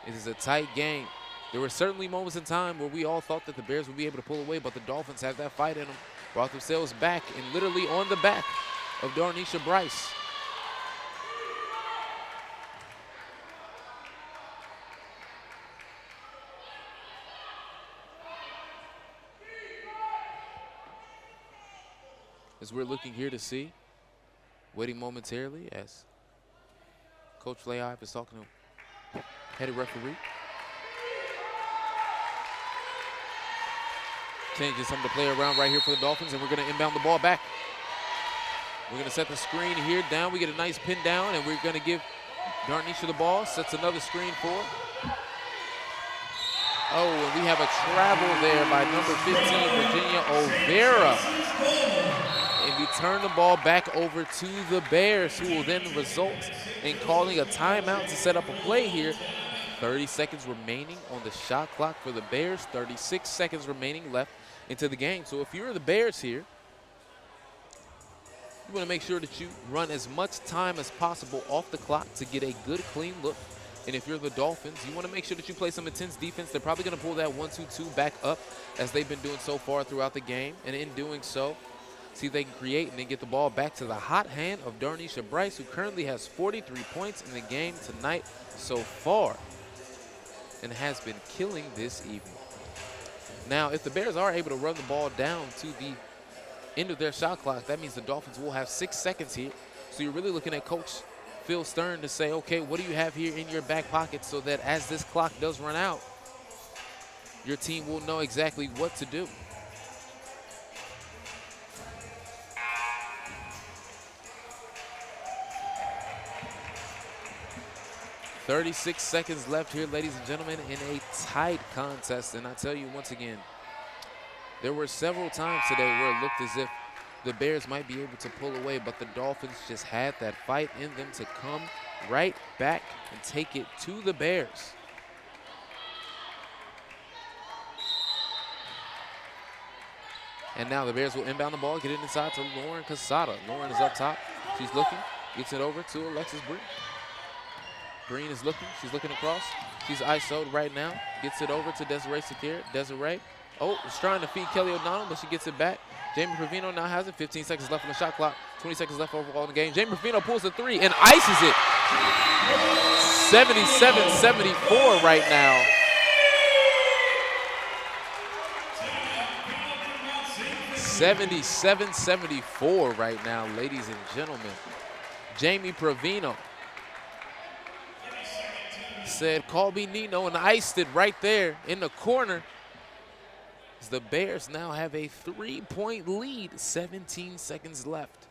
It is a tight game. There were certainly moments in time where we all thought that the Bears would be able to pull away, but the Dolphins have that fight in them, brought themselves back, and literally on the back of Darnisha Bryce. As we're looking here to see, waiting momentarily as Coach Lahive is talking to head referee. Changing some of the play around right here for the Dolphins, and we're going to inbound the ball back. We're going to set the screen here down. We get a nice pin down, and we're going to give Darnisha the ball. Sets another screen for her. Oh, and we have a travel there by number 15, Virginia O'Vera. And we turn the ball back over to the Bears, who will then result in calling a timeout to set up a play here. 30 seconds remaining on the shot clock for the Bears. 36 seconds remaining left into the game. So if you're the Bears here, you want to make sure that you run as much time as possible off the clock to get a good, clean look And if you're the Dolphins, you want to make sure that you play some intense defense. They're probably going to pull that 1-2-2 back up as they've been doing so far throughout the game. And in doing so, see if they can create and then get the ball back to the hot hand of Darnisha Bryce, who currently has 43 points in the game tonight so far and has been killing this evening. Now, if the Bears are able to run the ball down to the end of their shot clock, that means the Dolphins will have 6 seconds here. So you're really looking at Coach Phil Stern to say, okay, what do you have here in your back pocket so that as this clock does run out, your team will know exactly what to do. "36 seconds left here, ladies and gentlemen, in a tight contest. And I tell you once again, there were several times today where it looked as if the Bears might be able to pull away, but the Dolphins just had that fight in them to come right back and take it to the Bears. And now the Bears will inbound the ball, get it inside to Lauren Casada. Lauren is up top. She's looking, gets it over to Alexis Breen. Breen is looking, she's looking across. She's ISO'd right now, gets it over to Desiree Sakir. Desiree, is trying to feed Kelly O'Donnell, but she gets it back. Jamie Provino now has it. 15 seconds left on the shot clock. 20 seconds left overall in the game. Jamie Provino pulls the three and ices it. 77-74 right now. "77-74 right now, ladies and gentlemen. Jamie Provino said, call me Nino, and iced it right there in the corner. The Bears now have a 3-point lead, 17 seconds left.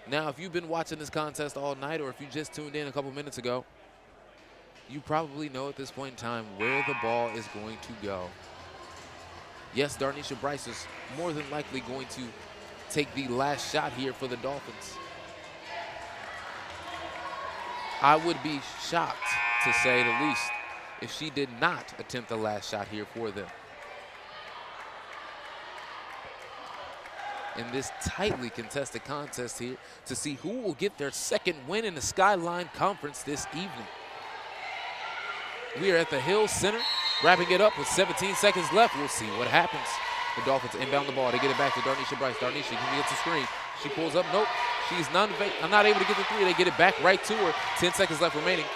Now, if you've been watching this contest all night or if you just tuned in a couple minutes ago, you probably know at this point in time where the ball is going to go. Yes, Darnisha Bryce is more than likely going to take the last shot here for the Dolphins. I would be shocked, to say the least, if she did not attempt the last shot here for them. In this tightly contested contest here to see who will get their second win in the Skyline Conference this evening. We are at the Hill Center, wrapping it up with 17 seconds left. We'll see what happens. The Dolphins inbound the ball. They get it back to Darnisha Bryce. Darnisha gets the screen. She pulls up. Nope. She's not able to get the three. They get it back right to her. 10 seconds left remaining.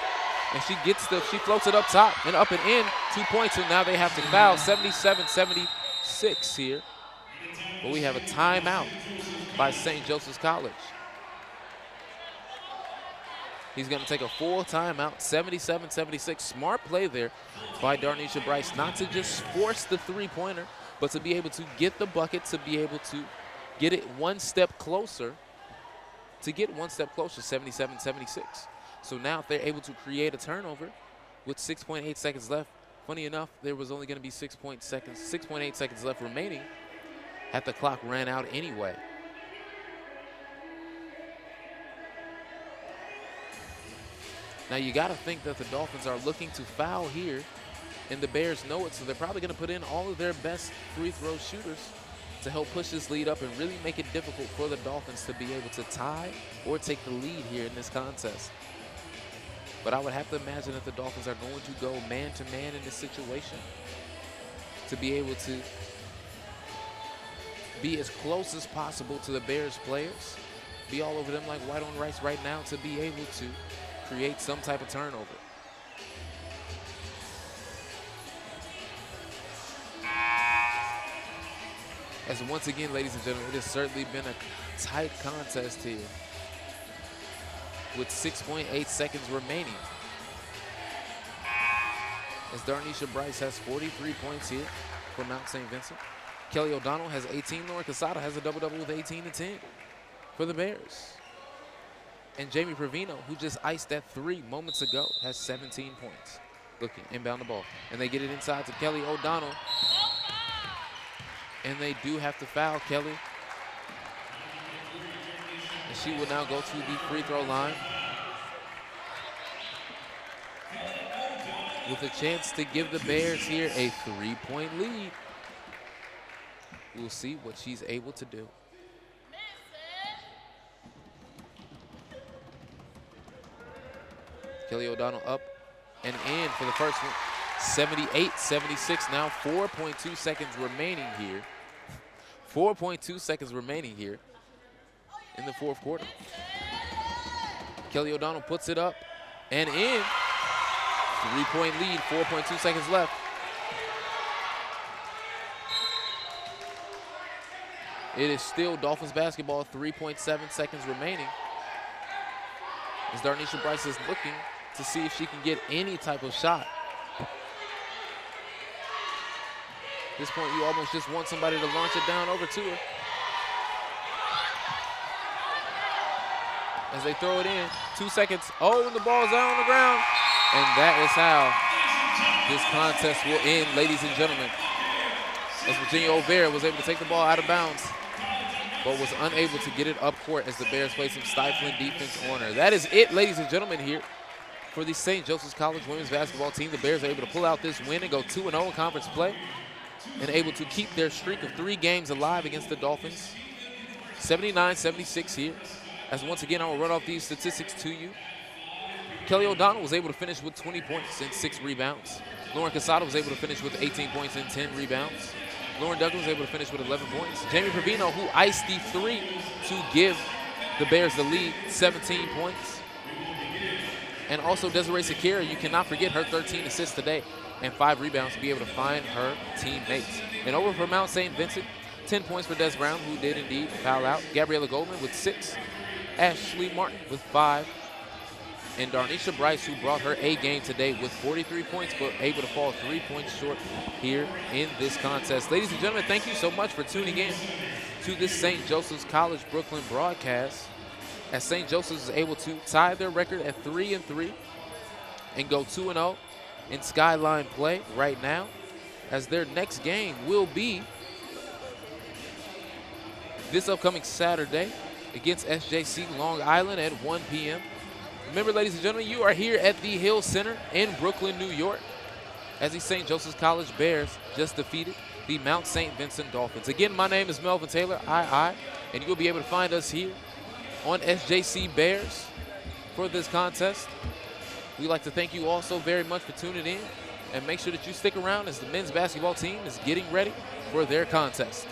And she floats it up top and up and in. 2 points, and now they have to foul. 77-76 here. But we have a timeout by St. Joseph's College. He's going to take a full timeout, 77-76. Smart play there by Darnisha Bryce, not to just force the three-pointer, but to be able to get the bucket, to be able to get it one step closer, 77-76. So now if they're able to create a turnover with 6.8 seconds left, funny enough, there was only going to be 6.8 seconds left remaining. At the clock ran out anyway. Now you got to think that the Dolphins are looking to foul here, and the Bears know it, so they're probably going to put in all of their best free throw shooters to help push this lead up and really make it difficult for the Dolphins to be able to tie or take the lead here in this contest. But I would have to imagine that the Dolphins are going to go man-to-man in this situation to be able to be as close as possible to the Bears players, be all over them like white on rice right now to be able to create some type of turnover. As once again, ladies and gentlemen, it has certainly been a tight contest here with 6.8 seconds remaining. As Darnisha Bryce has 43 points here for Mount St. Vincent. Kelly O'Donnell has 18. Lauren Casada has a double-double with 18 and 10 for the Bears. And Jamie Provino, who just iced that three moments ago, has 17 points. Looking, inbound the ball. And they get it inside to Kelly O'Donnell. And they do have to foul Kelly. And she will now go to the free throw line with a chance to give the Bears here a 3-point lead. We'll see what she's able to do. Kelly Kelly O'Donnell up and in for the first one. 78-76 now, 4.2 seconds remaining here. 4.2 seconds remaining here in the fourth quarter. Kelly O'Donnell puts it up and in. 3-point lead, 4.2 seconds left. It is still Dolphins basketball, 3.7 seconds remaining. As Darnisha Bryce is looking to see if she can get any type of shot. At this point, you almost just want somebody to launch it down over to her. As they throw it in, 2 seconds. Oh, and the ball's out on the ground. And that is how this contest will end, ladies and gentlemen. As Virginia O'Vera was able to take the ball out of bounds, but was unable to get it up court as the Bears played some stifling defense on her. That is it, ladies and gentlemen, here for the St. Joseph's College women's basketball team. The Bears are able to pull out this win and go 2-0 in conference play and able to keep their streak of 3 games alive against the Dolphins. 79-76 here. As once again, I will run off these statistics to you. Kelly O'Donnell was able to finish with 20 points and 6 rebounds. Lauren Casado was able to finish with 18 points and 10 rebounds. Lauren Douglas was able to finish with 11 points. Jamie Provino, who iced the 3 to give the Bears the lead, 17 points. And also Desiree Sakira, you cannot forget her 13 assists today and 5 rebounds to be able to find her teammates. And over for Mount St. Vincent, 10 points for Des Brown, who did indeed foul out. Gabriella Goldman with 6. Ashley Martin with 5. And Darnisha Bryce, who brought her A game today with 43 points, but able to fall 3 points short here in this contest. Ladies and gentlemen, thank you so much for tuning in to this St. Joseph's College Brooklyn broadcast, as St. Joseph's is able to tie their record at 3-3 and go 2-0 in Skyline play right now, as their next game will be this upcoming Saturday against SJC Long Island at 1 p.m. Remember, ladies and gentlemen, you are here at the Hill Center in Brooklyn, New York, as the St. Joseph's College Bears just defeated the Mount St. Vincent Dolphins. Again, my name is Melvin Taylor, and you'll be able to find us here on SJC Bears for this contest. We'd like to thank you all so very much for tuning in, and make sure that you stick around as the men's basketball team is getting ready for their contest.